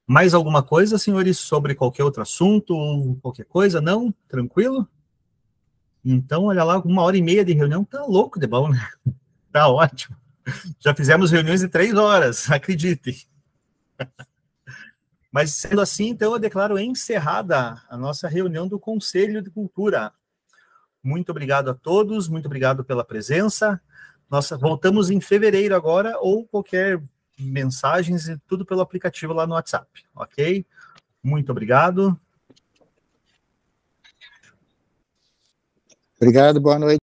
Mais alguma coisa, senhores, sobre qualquer outro assunto, qualquer coisa? Não? Tranquilo? Então, olha lá, 1h30 de reunião, tá louco de bom, né? Tá ótimo. Já fizemos reuniões de 3 horas, acreditem. Mas, sendo assim, então, eu declaro encerrada a nossa reunião do Conselho de Cultura. Muito obrigado a todos, muito obrigado pela presença. Voltamos em fevereiro agora, ou qualquer mensagens e tudo pelo aplicativo lá no WhatsApp, ok? Muito obrigado. Obrigado, boa noite.